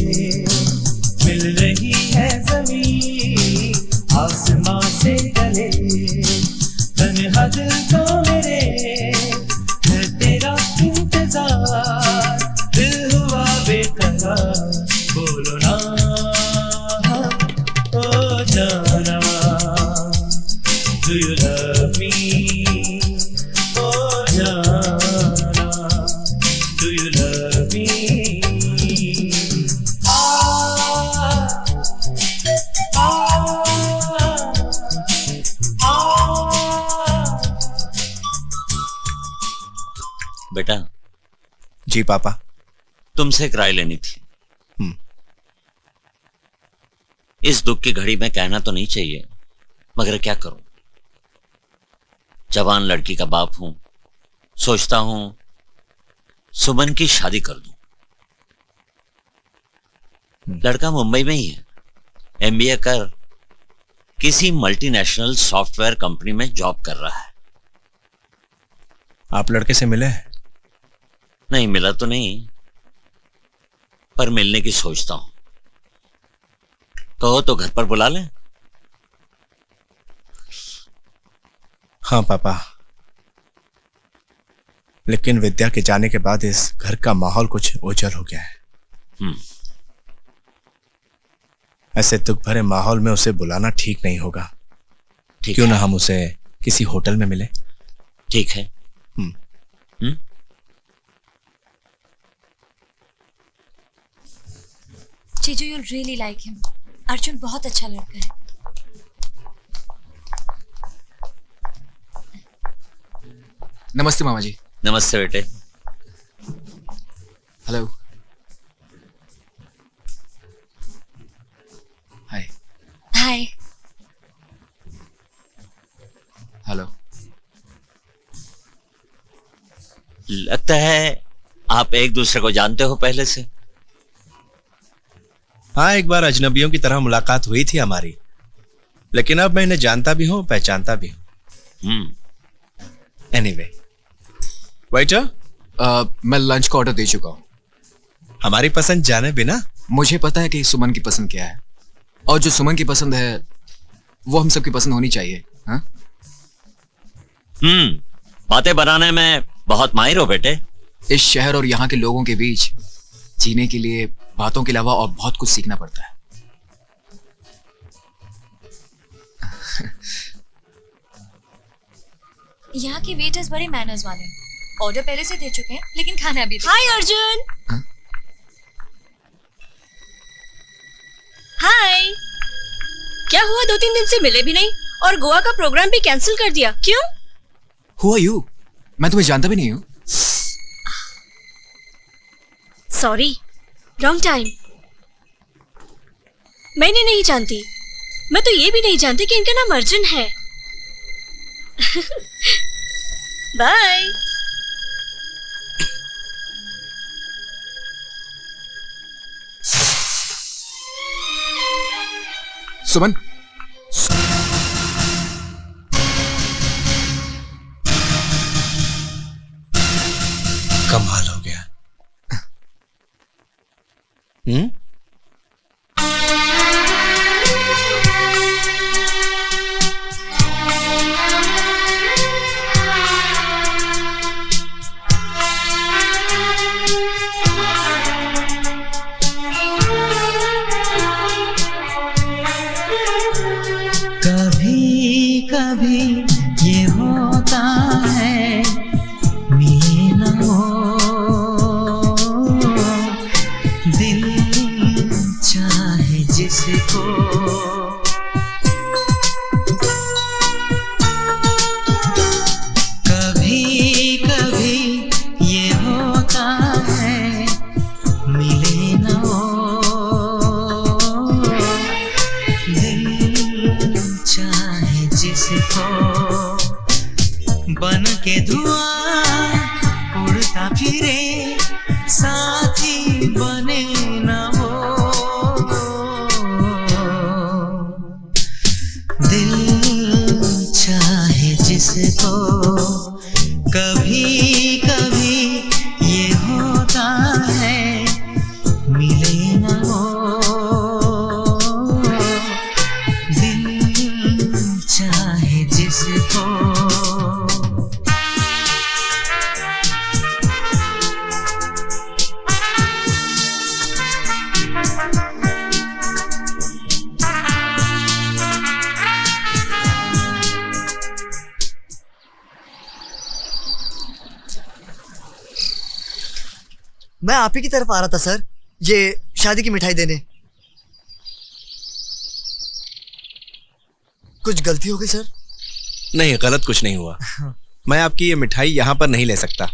मिल रही है ज़मीं आसमां से गले, तन्हा दिल तो मेरे है तेरा इंतजार, दिल हुआ बेकरार, बोलो ना ओ जाना, do you love me? ओ जाना, do you love me? बेटा। जी पापा। तुमसे एक राय लेनी थी। इस दुख की घड़ी में कहना तो नहीं चाहिए, मगर क्या करूं? जवान लड़की का बाप हूं, सोचता हूं सुमन की शादी कर दूं। लड़का मुंबई में ही है, एमबीए कर किसी मल्टीनेशनल सॉफ्टवेयर कंपनी में जॉब कर रहा है। आप लड़के से मिले? नहीं मिला तो नहीं, पर मिलने की सोचता हूं। कहो तो घर पर बुला लें। हाँ पापा, लेकिन विद्या के जाने के बाद इस घर का माहौल कुछ ओझल हो गया है। ऐसे दुख भरे माहौल में उसे बुलाना ठीक नहीं होगा। क्यों ना हम उसे किसी होटल में मिले? ठीक है। जीजू, you'll really like him. Arjun बहुत अच्छा लड़का है। नमस्ते मामा जी। नमस्ते बेटे। हेलो। हाय। हाय। हेलो। लगता है आप एक दूसरे को जानते हो पहले से। हाँ, एक बार अजनबियों की तरह मुलाकात हुई थी हमारी, लेकिन अब मैं इन्हें जानता भी हूं, पहचानता भी हूं। एनीवे, वेटर, मैं लंच का ऑर्डर दे चुका हूं। हमारी पसंद जाने बिना? मुझे पता है कि सुमन की पसंद क्या है, और जो सुमन की पसंद है वो हम सबकी पसंद होनी चाहिए। हाँ? बातें बनाने में बहुत माहिर हो बेटे। इस शहर और यहाँ के लोगों के बीच जीने के लिए बातों के अलावा और बहुत कुछ सीखना पड़ता है। यहाँ के वेटर्स बड़े मैनर्स वाले हैं। ऑर्डर पहले से दे चुके हैं, लेकिन खाना अभी। हाय अर्जुन। हाय। क्या हुआ, 2-3 दिन से मिले भी नहीं और गोवा का प्रोग्राम भी कैंसिल कर दिया, क्यों? Who are you? मैं तुम्हें जानता भी नहीं हूँ। Sorry, wrong time. मैं इन्हें नहीं जानती। मैं तो ये भी नहीं जानती कि इनका नाम अर्जुन है। बाय। सुमन, कमाल हो गया। कभी कभी ये होता है, मिले न हो दिल चाहे जिसको, कभी कभी ये होता है, मिले न हो दिल चाहे जिसको, बन के धुआं उड़ता फिरे, साथी बने न वो, दिल चाहे जिसको, कभी कभी ये होता है, मिले न हो दिल चाहे जिसको। मैं आप ही की तरफ आ रहा था सर, ये शादी की मिठाई देने। कुछ गलती हो गई सर? नहीं, गलत कुछ नहीं हुआ। मैं आपकी ये मिठाई यहाँ पर नहीं ले सकता।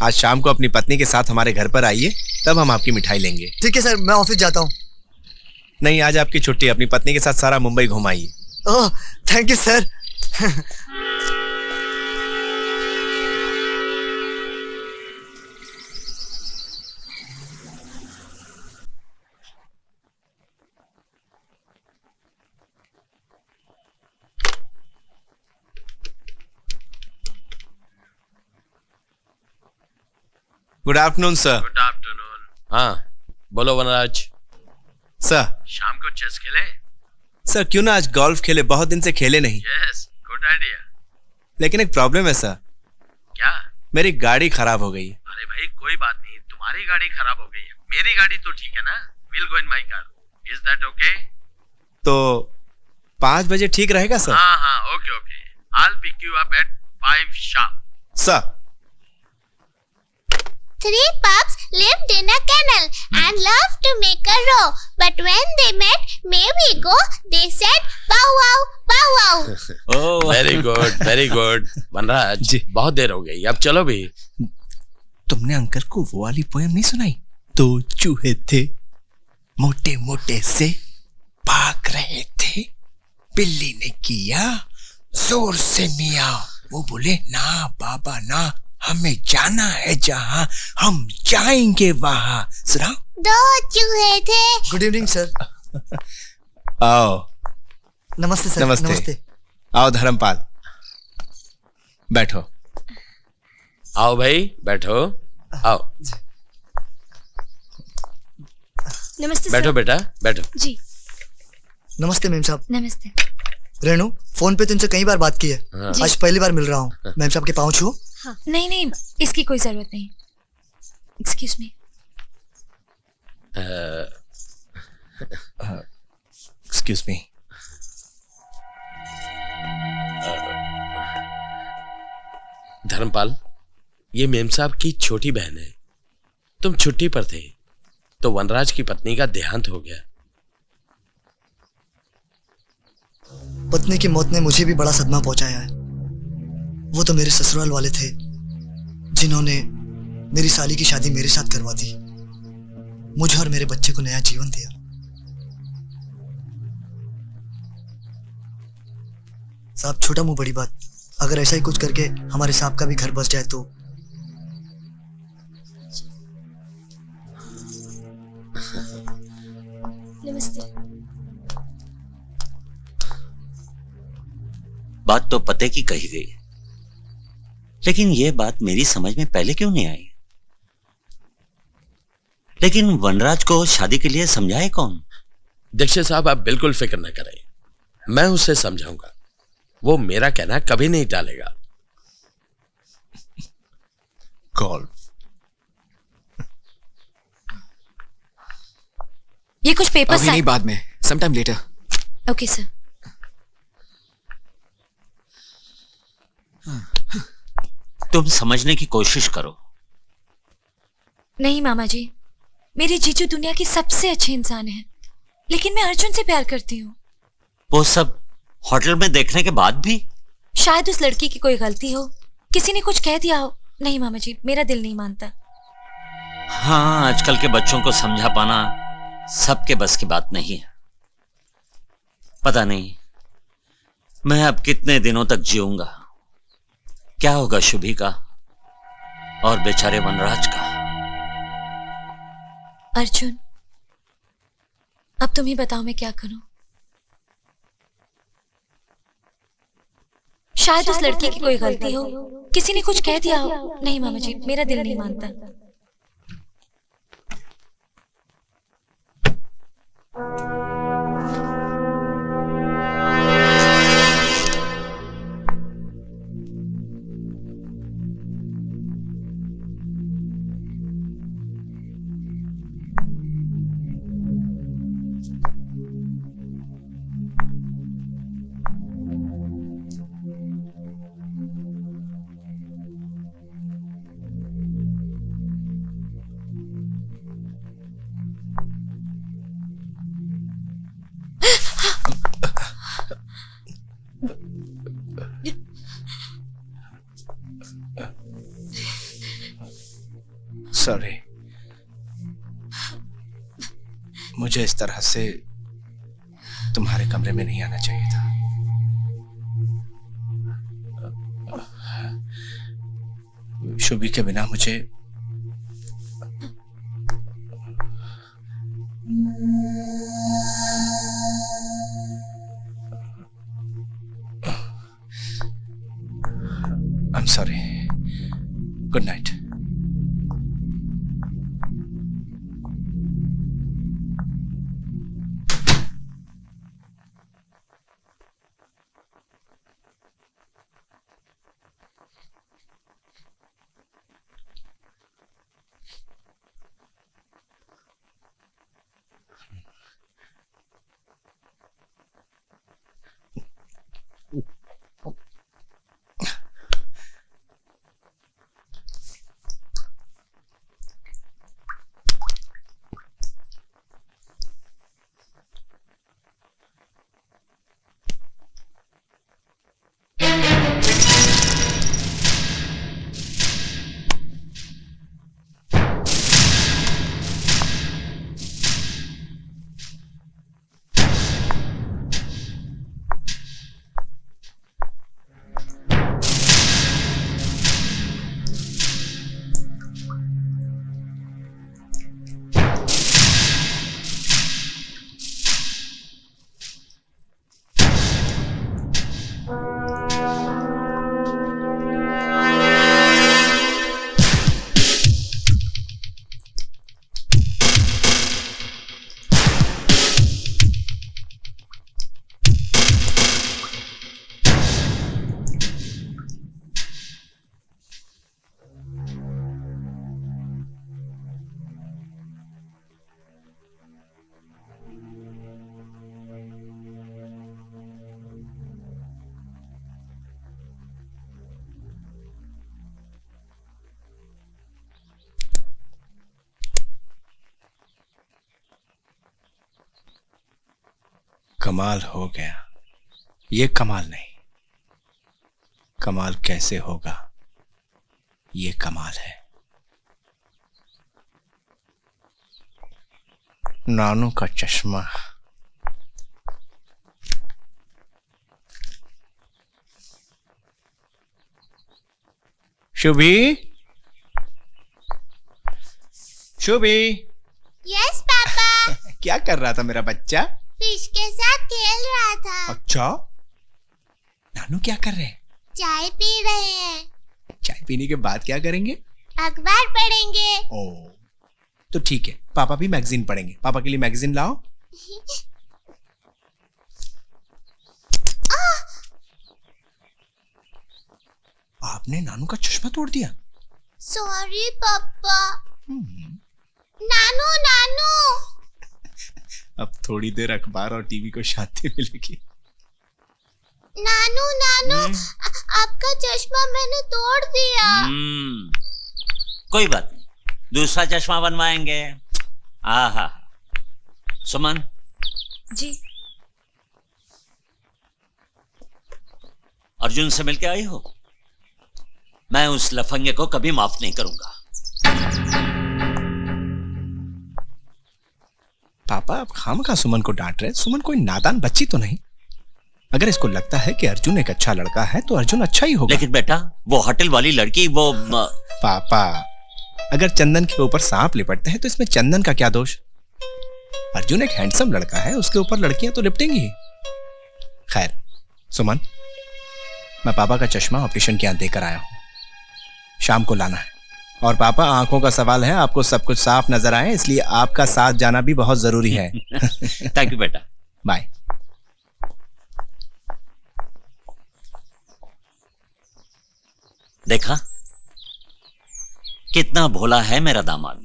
आज शाम को अपनी पत्नी के साथ हमारे घर पर आइए, तब हम आपकी मिठाई लेंगे। ठीक है सर, मैं ऑफिस जाता हूँ। नहीं, आज आपकी छुट्टी। अपनी पत्नी के साथ सारा मुंबई घुमाइए। Oh, thank you sir. Good afternoon sir. Good afternoon. हाँ, बोलो वनराज। सर, शाम को चेस खेले? सर क्यों ना आज गोल्फ खेले, बहुत दिन से खेले नहीं। Yes, good idea. लेकिन एक प्रॉब्लम है सर। क्या? मेरी गाड़ी खराब हो गई। अरे भाई कोई बात नहीं, तुम्हारी गाड़ी खराब हो गई है, मेरी गाड़ी तो ठीक है ना। Will go in my car, is that okay? तो 5 बजे ठीक रहेगा सर? हाँ हाँ, okay okay. I will pick you up at 5 sharp. Sir. 3 pups lived in a kennel and loved to make a row. But when they met, may we go? They said, bow wow, bow wow. Very good, very good. Vanraj, बहुत देर हो गई, अब चलो भी। तुमने uncle को वो वाली पोएम नहीं सुनाई? 2 चूहे थे, मोटे मोटे से भाग रहे थे, बिल्ली ने किया जोर से मियाओ, वो बोले ना बाबा ना, हमें जाना है जहां, हम जाएंगे वहां। सुना? 2 चूहे थे। Good evening sir. आओ। नमस्ते सर। नमस्ते। नमस्ते। आओ धर्मपाल, बैठो। आओ भाई, बैठो। आओ, नमस्ते बैठो सर। बेटा, बैठो। जी। नमस्ते मेम साहब। नमस्ते। रेनू, फोन पे तुमसे कई बार बात की है, हाँ। आज पहली बार मिल रहा हूँ। मेम साहब के पाँव छू। हाँ, नहीं नहीं, इसकी कोई जरूरत नहीं। Excuse me. Excuse me. Dharmpal, ये मेम साहब की छोटी बहन है। तुम छुट्टी पर थे तो वनराज की पत्नी का देहांत हो गया। पत्नी की मौत ने मुझे भी बड़ा सदमा पहुंचाया है। वो तो मेरे ससुराल वाले थे जिन्होंने मेरी साली की शादी मेरे साथ करवा दी, मुझे और मेरे बच्चे को नया जीवन दिया। साहब, छोटा मुंह बड़ी बात, अगर ऐसा ही कुछ करके हमारे साहब का भी घर बस जाए तो। नमस्ते। बात तो पते की कही गई, लेकिन यह बात मेरी समझ में पहले क्यों नहीं आई? लेकिन वनराज को शादी के लिए समझाए कौन? दीक्षित साहब, आप बिल्कुल फिक्र न करें, मैं उसे समझाऊंगा। वो मेरा कहना कभी नहीं टालेगा। कॉल। ये कुछ पेपर अभी नहीं, बाद में, समटाइम लेटर। Okay sir. तुम समझने की कोशिश करो। नहीं मामा जी, मेरे जीजू दुनिया के सबसे अच्छे इंसान हैं, लेकिन मैं अर्जुन से प्यार करती हूँ। वो सब होटल में देखने के बाद भी? शायद उस लड़की की कोई गलती हो, किसी ने कुछ कह दिया हो। नहीं मामा जी, मेरा दिल नहीं मानता। हाँ, आजकल के बच्चों को समझा पाना सबके बस की बात नहीं है। पता नहीं मैं अब कितने दिनों तक जीऊंगा। क्या होगा शुभी का और बेचारे वनराज का? अर्जुन, अब तुम ही बताओ मैं क्या करूं। शायद उस लड़की की कोई गलती हो, किसी ने कुछ कह दिया हो। नहीं मामा जी, मेरा दिल नहीं मानता। सॉरी, मुझे इस तरह से तुम्हारे कमरे में नहीं आना चाहिए था। शुभी के बिना मुझे I'm sorry. Good night. कमाल हो गया। ये कमाल नहीं, कमाल कैसे होगा, ये कमाल है। नानू का चश्मा। शुभी, शुभी। Yes papa. क्या कर रहा था मेरा बच्चा? फिश के साथ खेल रहा था। अच्छा, नानू क्या कर रहे हैं? चाय पी रहे हैं। चाय पीने के बाद क्या करेंगे? अखबार पढ़ेंगे। ओ, तो ठीक है, पापा भी मैगजीन पढ़ेंगे। पापा के लिए मैगजीन लाओ। आपने नानू का चश्मा तोड़ दिया। सॉरी पापा। नानू नानू। अब थोड़ी देर अखबार और टीवी को शांति मिलेगी। नानू नानू, आपका चश्मा मैंने तोड़ दिया। कोई बात नहीं, दूसरा चश्मा बनवाएंगे। आहा, सुमन जी। अर्जुन से मिलके आई हो? मैं उस लफंगे को कभी माफ नहीं करूंगा। पापा, आप खामखा सुमन को डांट रहे हैं। सुमन कोई नादान बच्ची तो नहीं। अगर इसको लगता है कि अर्जुन एक अच्छा लड़का है तो अर्जुन अच्छा ही होगा। लेकिन बेटा, वो होटल वाली लड़की, वो पापा, अगर चंदन के ऊपर सांप लिपटते हैं तो इसमें चंदन का क्या दोष? अर्जुन एक हैंडसम लड़का है, उसके ऊपर लड़कियां तो लिपटेंगी ही। खैर सुमन, मैं पापा का चश्मा ऑप्टिशियन के यहाँ देकर आया हूं, शाम को लाना है। और पापा, आंखों का सवाल है, आपको सब कुछ साफ नजर आए, इसलिए आपका साथ जाना भी बहुत जरूरी है। थैंक यू बेटा। बाय। देखा कितना भोला है मेरा दामाद।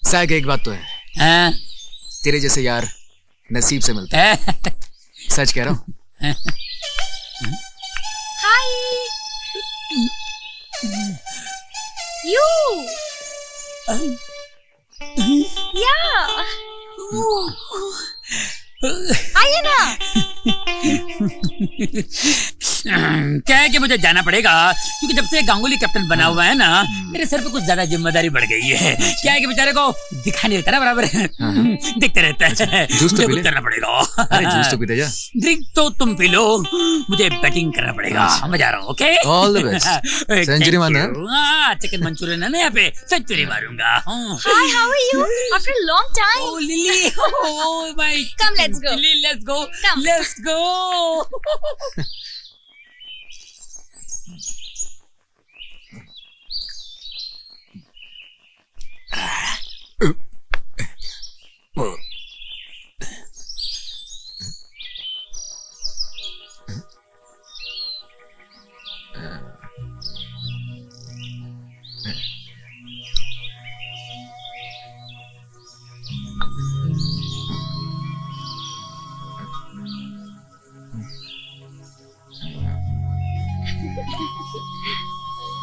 साहब एक बात तो है, तेरे जैसे यार नसीब से मिलता है। सच कह रहा हूं। हाय यू या आइए ना। क्या है कि मुझे जाना पड़ेगा, क्योंकि जब से गांगुली कैप्टन बना हुआ है ना, मेरे सर पे कुछ ज्यादा जिम्मेदारी बढ़ गई है। क्या है कि बेचारे को दिखा नहीं देता ना बराबर, दिखते रहता है। जूस तो पी ले। करना पड़ेगा। अरे जूस तो पीते जा। ड्रिंक तो तुम पी लो, मुझे बैटिंग करना पड़ेगा। मैं जा रहा हूँ। Okay, all the best. Century मारना। चिकन मंचूरियन है ना, यहाँ पे सेंचुरी मारूंगा। Hi, how are you? After a long time. Oh Lily, oh my, come let's go. Lily, let's go, let's go.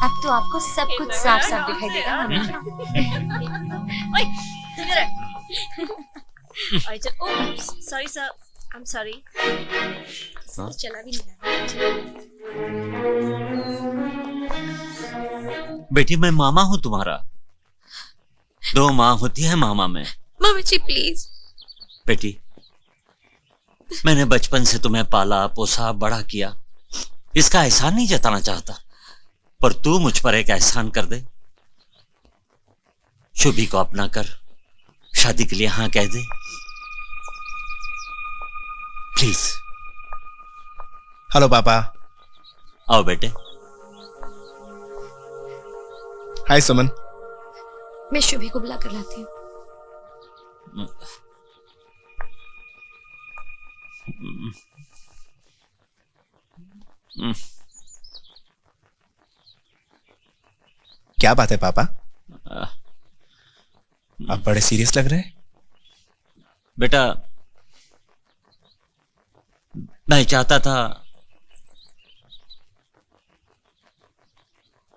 अब तो आपको सब कुछ साफ साफ दिखाई देगा हमेशा। ओए, इधर आ। चल, oh sorry sir, I am sorry. चला भी नहीं। बेटी, मैं मामा हूं तुम्हारा। दो माँ होती है मामा में। Mummy ji please. बेटी, मैंने बचपन से तुम्हें पाला पोसा बड़ा किया, इसका एहसान नहीं जताना चाहता, पर तू मुझ पर एक एहसान कर दे। शुभी को अपना कर शादी के लिए हाँ कह दे प्लीज। हेलो पापा। आओ बेटे। हाय सुमन। मैं शुभी को बुला कर लाती हूँ। क्या बात है पापा, आप बड़े सीरियस लग रहे हैं। बेटा, मैं चाहता था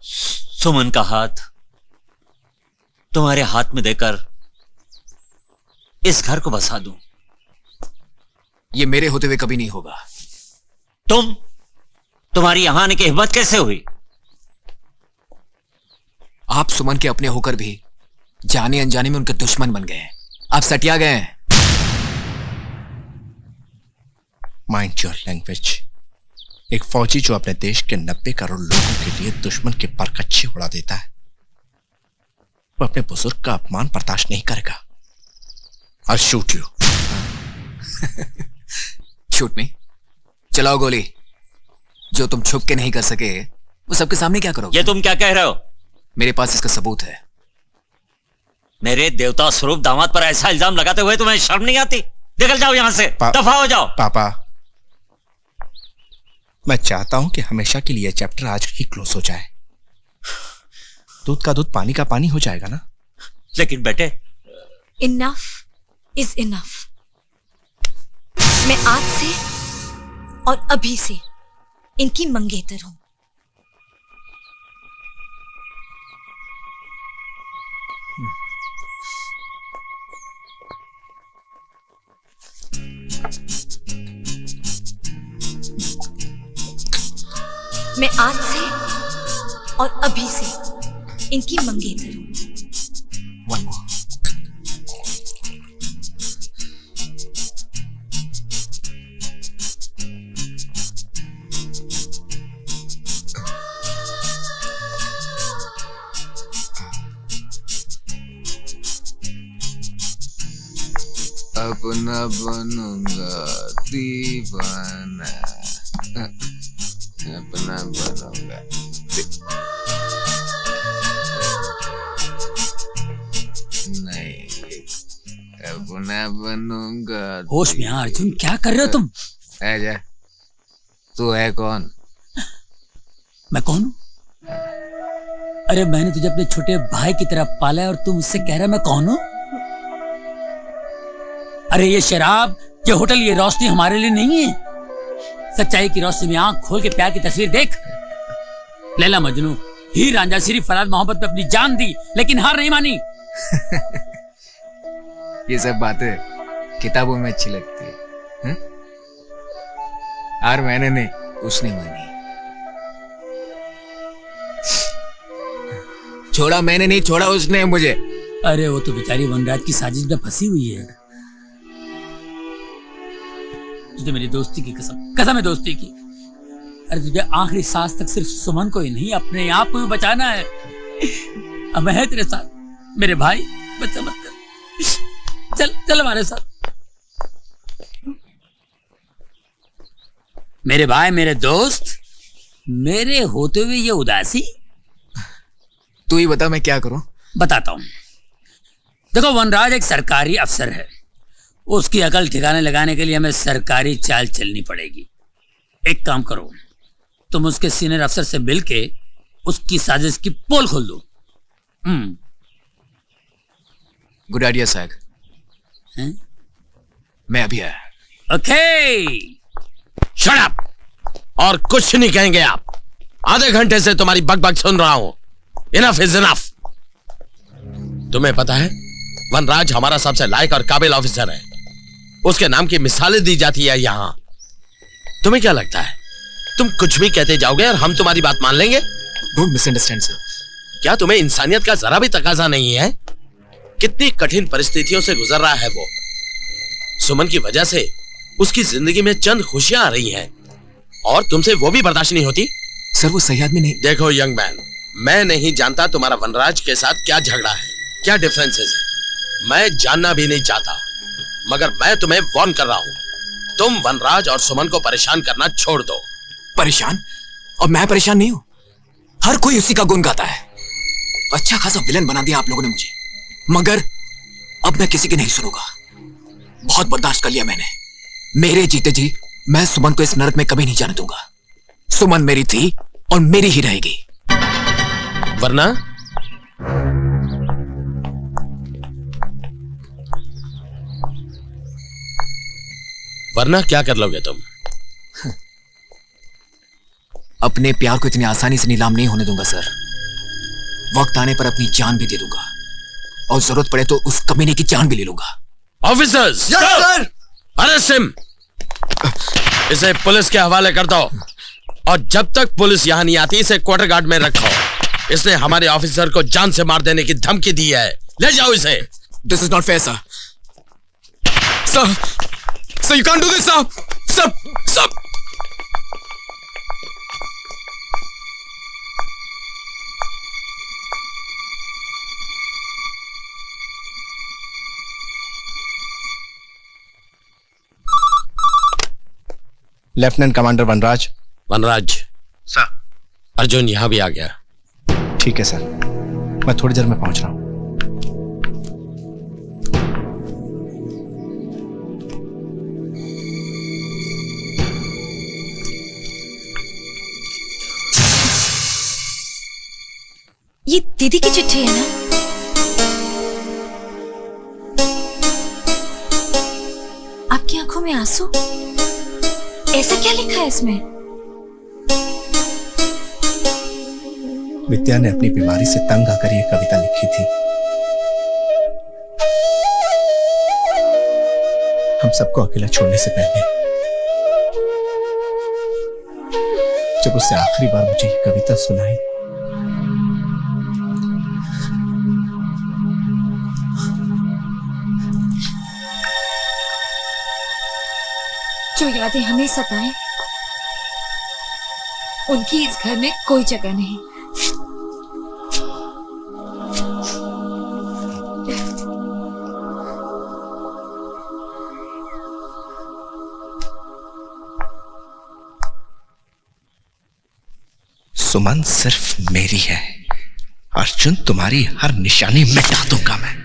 सुमन का हाथ तुम्हारे हाथ में देकर इस घर को बसा दूं। ये मेरे होते हुए कभी नहीं होगा। तुम्हारी यहां आने की हिम्मत कैसे हुई? आप सुमन के अपने होकर भी जाने अनजाने में उनके दुश्मन बन गए हैं। आप सटिया गए हैं। Mind your language. एक फौजी जो अपने देश के 90 करोड़ लोगों के लिए दुश्मन के पर कच्चे उड़ा देता है, वो अपने बुजुर्ग का अपमान बर्दाश्त नहीं करेगा। I'll shoot you. शूट में चलाओ गोली। जो तुम छुप के नहीं कर सके वो सबके सामने क्या करोगे? ये तुम क्या कह रहे हो? मेरे पास इसका सबूत है। मेरे देवता स्वरूप दामाद पर ऐसा इल्जाम लगाते हुए तुम्हें शर्म नहीं आती? निकल जाओ यहां से, दफा हो जाओ। पापा, मैं चाहता हूं कि हमेशा के लिए चैप्टर आज ही क्लोज हो जाए। दूध का दूध, पानी का पानी हो जाएगा ना? लेकिन बेटे, इनफ इज इनफ। मैं आज से और अभी से इनकी मंगेतर हूं। मैं आज से और अभी से इनकी मंगेतर हूं। One more. अपना बनूंगा दीवाना, अपना बनूंगा नहीं, अपना बनूंगा। होश में आ अर्जुन, क्या कर रहे हो तुम? आजा। तू है कौन? मैं कौन हूं? अरे मैंने तुझे अपने छोटे भाई की तरह पाला है और तू मुझसे कह रहा है मैं कौन हूं? अरे ये शराब, ये होटल, ये रोशनी हमारे लिए नहीं है। सच्चाई की रोशनी में आंख खोल के प्यार की तस्वीर देख। लैला मजनू, हीर रांझा, सिर्फ फराद मोहब्बत में अपनी जान दी लेकिन हार नहीं मानी। ये सब बातें किताबों में अच्छी लगती है। हार मैंने नहीं, उसने मानी। छोड़ा मैंने नहीं, छोड़ा उसने मुझे। अरे वो तो बेचारी वनराज की साजिश में फंसी हुई है। तुझे मेरी दोस्ती की कसम है दोस्ती की। अरे तुझे आखिरी सांस तक सिर्फ सुमन को ही नहीं, अपने आप को भी बचाना है। अब मैं है तेरे साथ, मेरे भाई, बच्चा मत कर। चल चल हमारे साथ। मेरे भाई, मेरे दोस्त, मेरे होते हुए ये उदासी। तू ही बता मैं क्या करूं? बताता हूं। देखो, वनराज एक सरकारी अफसर है। उसकी अकल ठिकाने लगाने के लिए हमें सरकारी चाल चलनी पड़ेगी। एक काम करो, तुम उसके सीनियर अफसर से मिलके उसकी साजिश की पोल खोल दो। गुड आइडिया साहब। मैं अभी आया। Okay, shut up. और कुछ नहीं कहेंगे आप। आधे घंटे से तुम्हारी बकबक सुन रहा हूं। Enough is enough. तुम्हें पता है, वनराज हमारा सबसे लायक और काबिल ऑफिसर है। उसके नाम की मिसालें दी जाती है यहां। तुम्हें क्या लगता है तुम कुछ भी कहते जाओगे और हम तुम्हारी बात मान लेंगे? Don't misunderstand sir. क्या तुम्हें इंसानियत का जरा भी तकाजा नहीं है? कितनी कठिन परिस्थितियों से गुजर रहा है वो। सुमन की वजह से उसकी जिंदगी में चंद खुशियां आ रही हैं और तुमसे वो भी बर्दाश्त नहीं होती। सर वो सही आदमी नहीं। देखो यंग मैन, मैं नहीं जानता तुम्हारा वनराज के साथ क्या झगड़ा है, क्या डिफरेंसेस है। मैं जानना भी नहीं चाहता, मगर मैं तुम्हें वार्न कर रहा हूं। तुम वनराज और सुमन को परेशान करना छोड़ दो। परेशान? और मैं परेशान नहीं हूं। हर कोई उसी का गुण गाता है। अच्छा खासा विलन बना दिया आप लोगों ने मुझे, मगर अब मैं किसी की नहीं सुनूंगा। बहुत बर्दाश्त कर लिया मैंने। मेरे जीते जी मैं सुमन को इस नरक में कभी नहीं जाने दूंगा। सुमन मेरी थी और मेरी ही रहेगी। वरना वरना क्या कर लोगे तुम? अपने प्यार को इतनी आसानी से नीलाम नहीं होने दूंगा सर। वक्त आने पर अपनी जान भी दे दूंगा और जरूरत पड़े तो उस कमीने की जान भी ले लूंगा। Officers, yes sir. Arrest him. इसे पुलिस के हवाले कर दो और जब तक पुलिस यहाँ नहीं आती इसे क्वार्टर गार्ड में रखो। इसने हमारे ऑफिसर को जान से मार देने की धमकी दी है। ले जाओ इसे। This is not fair, sir. Sir, sir, you can't do this, sir. Sir, sir. Lieutenant commander Vanraj. Vanraj sir. Arjun यहाँ भी आ गया। ठीक है सर, मैं थोड़ी देर में पहुंच रहा हूं। ये दीदी की चिट्ठी है ना? आपकी आंखों में आंसू? ऐसा क्या लिखा है इसमें? विद्या ने अपनी बीमारी से तंग आकर यह कविता लिखी थी। हम सबको अकेला छोड़ने से पहले जब उससे आखिरी बार मुझे ये कविता सुनाई, जो यादें हमें सताएं, उनकी इस घर में कोई जगह नहीं। सुमन सिर्फ मेरी है, अर्जुन तुम्हारी हर निशानी मिटा दूंगा मैं।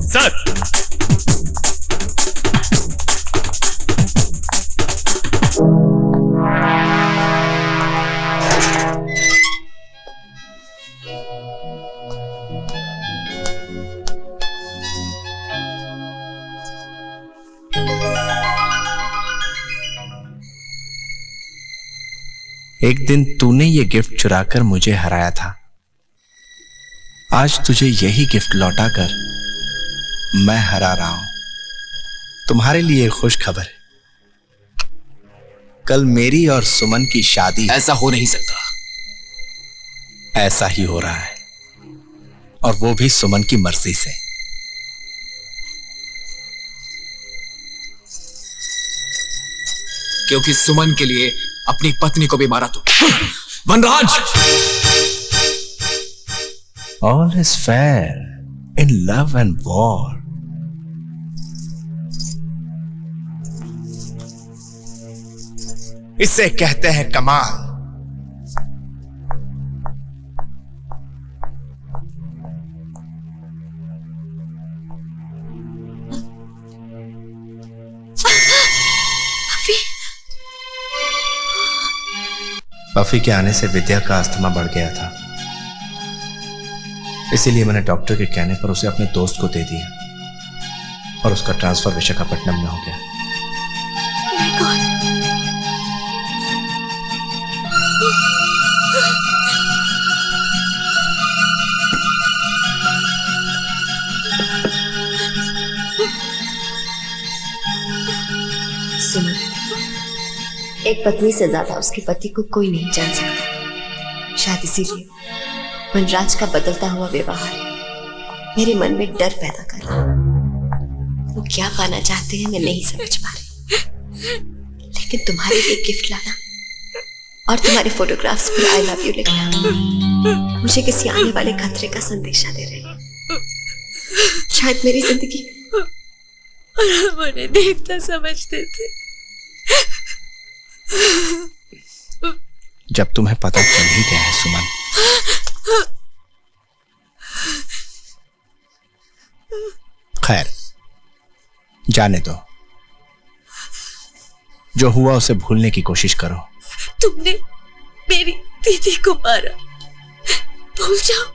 सर, एक दिन तूने ये गिफ्ट चुराकर मुझे हराया था। आज तुझे यही गिफ्ट लौटाकर मैं हरा रहा हूं। तुम्हारे लिए खुश खबर है, कल मेरी और सुमन की शादी। ऐसा हो नहीं सकता। ऐसा ही हो रहा है, और वो भी सुमन की मर्जी से। क्योंकि सुमन के लिए अपनी पत्नी को भी मारा तू। वनराज! All is fair in love and war. इसे कहते हैं कमाल। बफी के आने से विद्या का अस्थमा बढ़ गया था, इसीलिए मैंने डॉक्टर के कहने पर उसे अपने दोस्त को दे दिया और उसका ट्रांसफर विशाखापट्टनम में हो गया। सुनो, एक पत्नी से ज्यादा उसके पति को कोई नहीं जान सकता। शायद इसीलिए वनराज का बदलता हुआ व्यवहार मेरे मन में डर पैदा कर रहा। वो क्या पाना चाहते हैं मैं नहीं समझ पा रही, लेकिन तुम्हारे लिए गिफ्ट लाना और तुम्हारे फोटोग्राफ्स पर आई लव यू लिखना मुझे किसी आने वाले खतरे का संदेशा दे रहे हैं। शायद मेरी जिंदगी और हम उन्हें देखता समझते थे। जब तुम्हें पता चल ही गया है सुमन, खैर जाने दो। जो हुआ उसे भूलने की कोशिश करो। तुमने मेरी दीदी को मारा, भूल जाओ।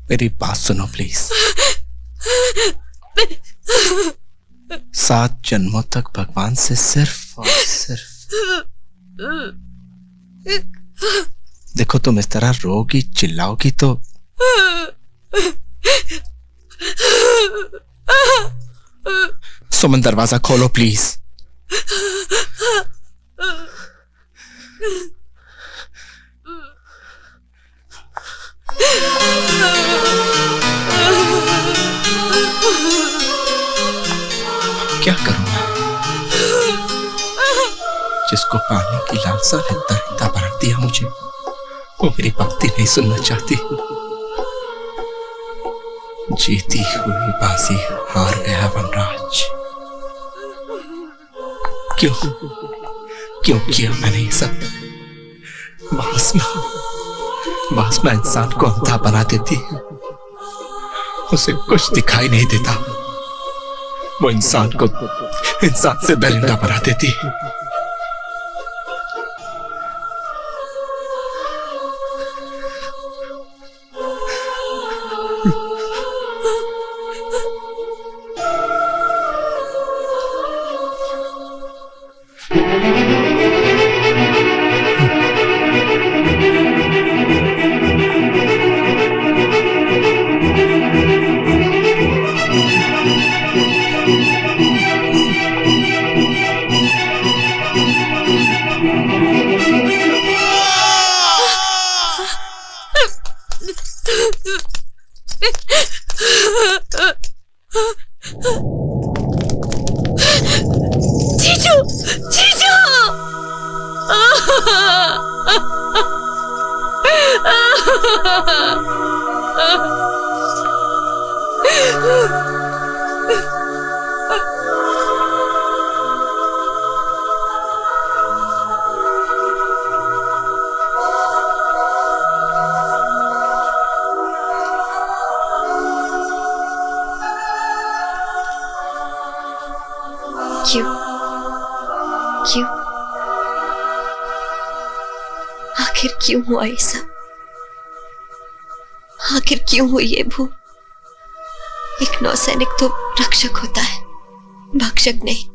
मेरी बात सुनो प्लीज। 7 जन्मों तक भगवान से सिर्फ और सिर्फ देखो, तुम इस तरह रोगी चिल्लाओगी तो सुमन, दरवाजा खोलो प्लीज। क्या करूं मैं? जिसको पाने की लालसा रिश्ता रिश्ता भर दिया मुझे, वो मेरी बातें नहीं सुनना चाहती। जीती हुई बाजी हार गया वनराज। क्यों किया मैंने ये सब? वासना इंसान को अंधा बना देती, उसे कुछ दिखाई नहीं देता। वो इंसान को इंसान से दरिंदा बना देती। जीजू, जीजू! क्यों? आखिर क्यों हुआ ये सब? आखिर क्यों हुई ये भूल? एक नौसैनिक तो रक्षक होता है, भक्षक नहीं।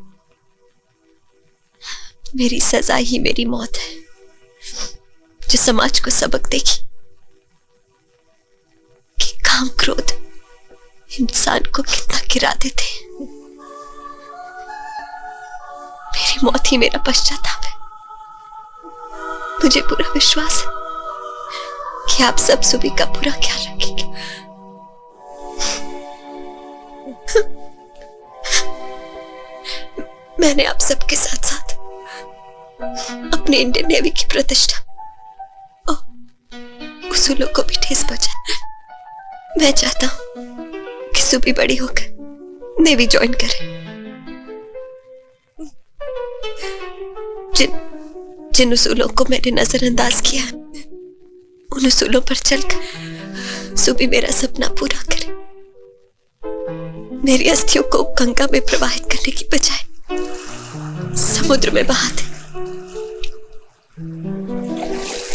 मेरी सजा ही मेरी मौत है, जो समाज को सबक देगी कि काम क्रोध इंसान को कितना गिरा देते हैं। मेरी मौत ही मेरा पश्चाताप है। मुझे पूरा विश्वास है कि आप सब सुबी का पूरा ख्याल रखेंगे। मैंने आप सबके साथ साथ अपने इंडियन नेवी की प्रतिष्ठा और उसूलों को भी ठेस पहुंचा। मैं चाहता हूं कि सुबी बड़ी होकर नेवी ज्वाइन करे। जिन उसूलों को मैंने नजरअंदाज किया, उन उसूलों पर चलकर सुबी मेरा सपना पूरा करे। मेरी अस्थियों को गंगा में प्रवाहित करने की बजाय समुद्र में बहा दे।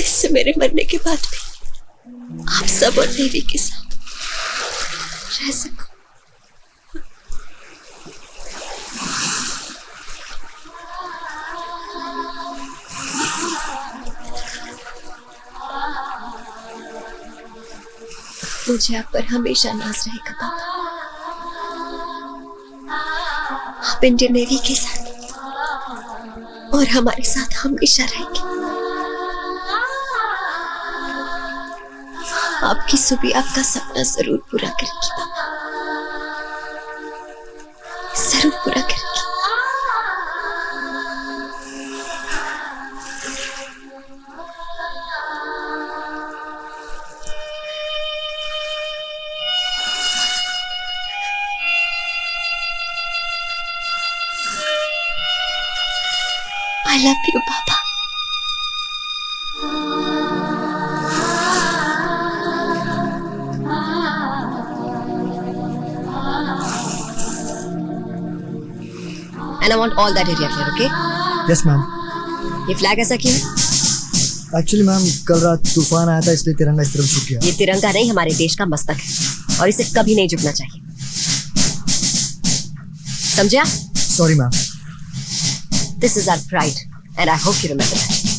इससे मेरे मरने के बाद भी आप सब और नेवी के साथ रह सकूं। मुझे आप पर हमेशा नाज रहेगा पापा। आप इंडियन नेवी के साथ और हमारे साथ हमेशा रहेंगे। आपकी सुबी आपका सपना जरूर पूरा करेगी पापा, जरूर पूरा करेगी। I love you, Papa. And I want all that area clear, okay? Yes, ma'am. ये फ्लैग ऐसा क्यों है? एक्चुअली मैम कल रात तूफान आया था इसलिए तिरंगा इस तरफ झुक गया। ये तिरंगा नहीं हमारे देश का मस्तक है और इसे कभी नहीं झुकना चाहिए, समझा? Sorry ma'am. This is our pride and I hope you remember that.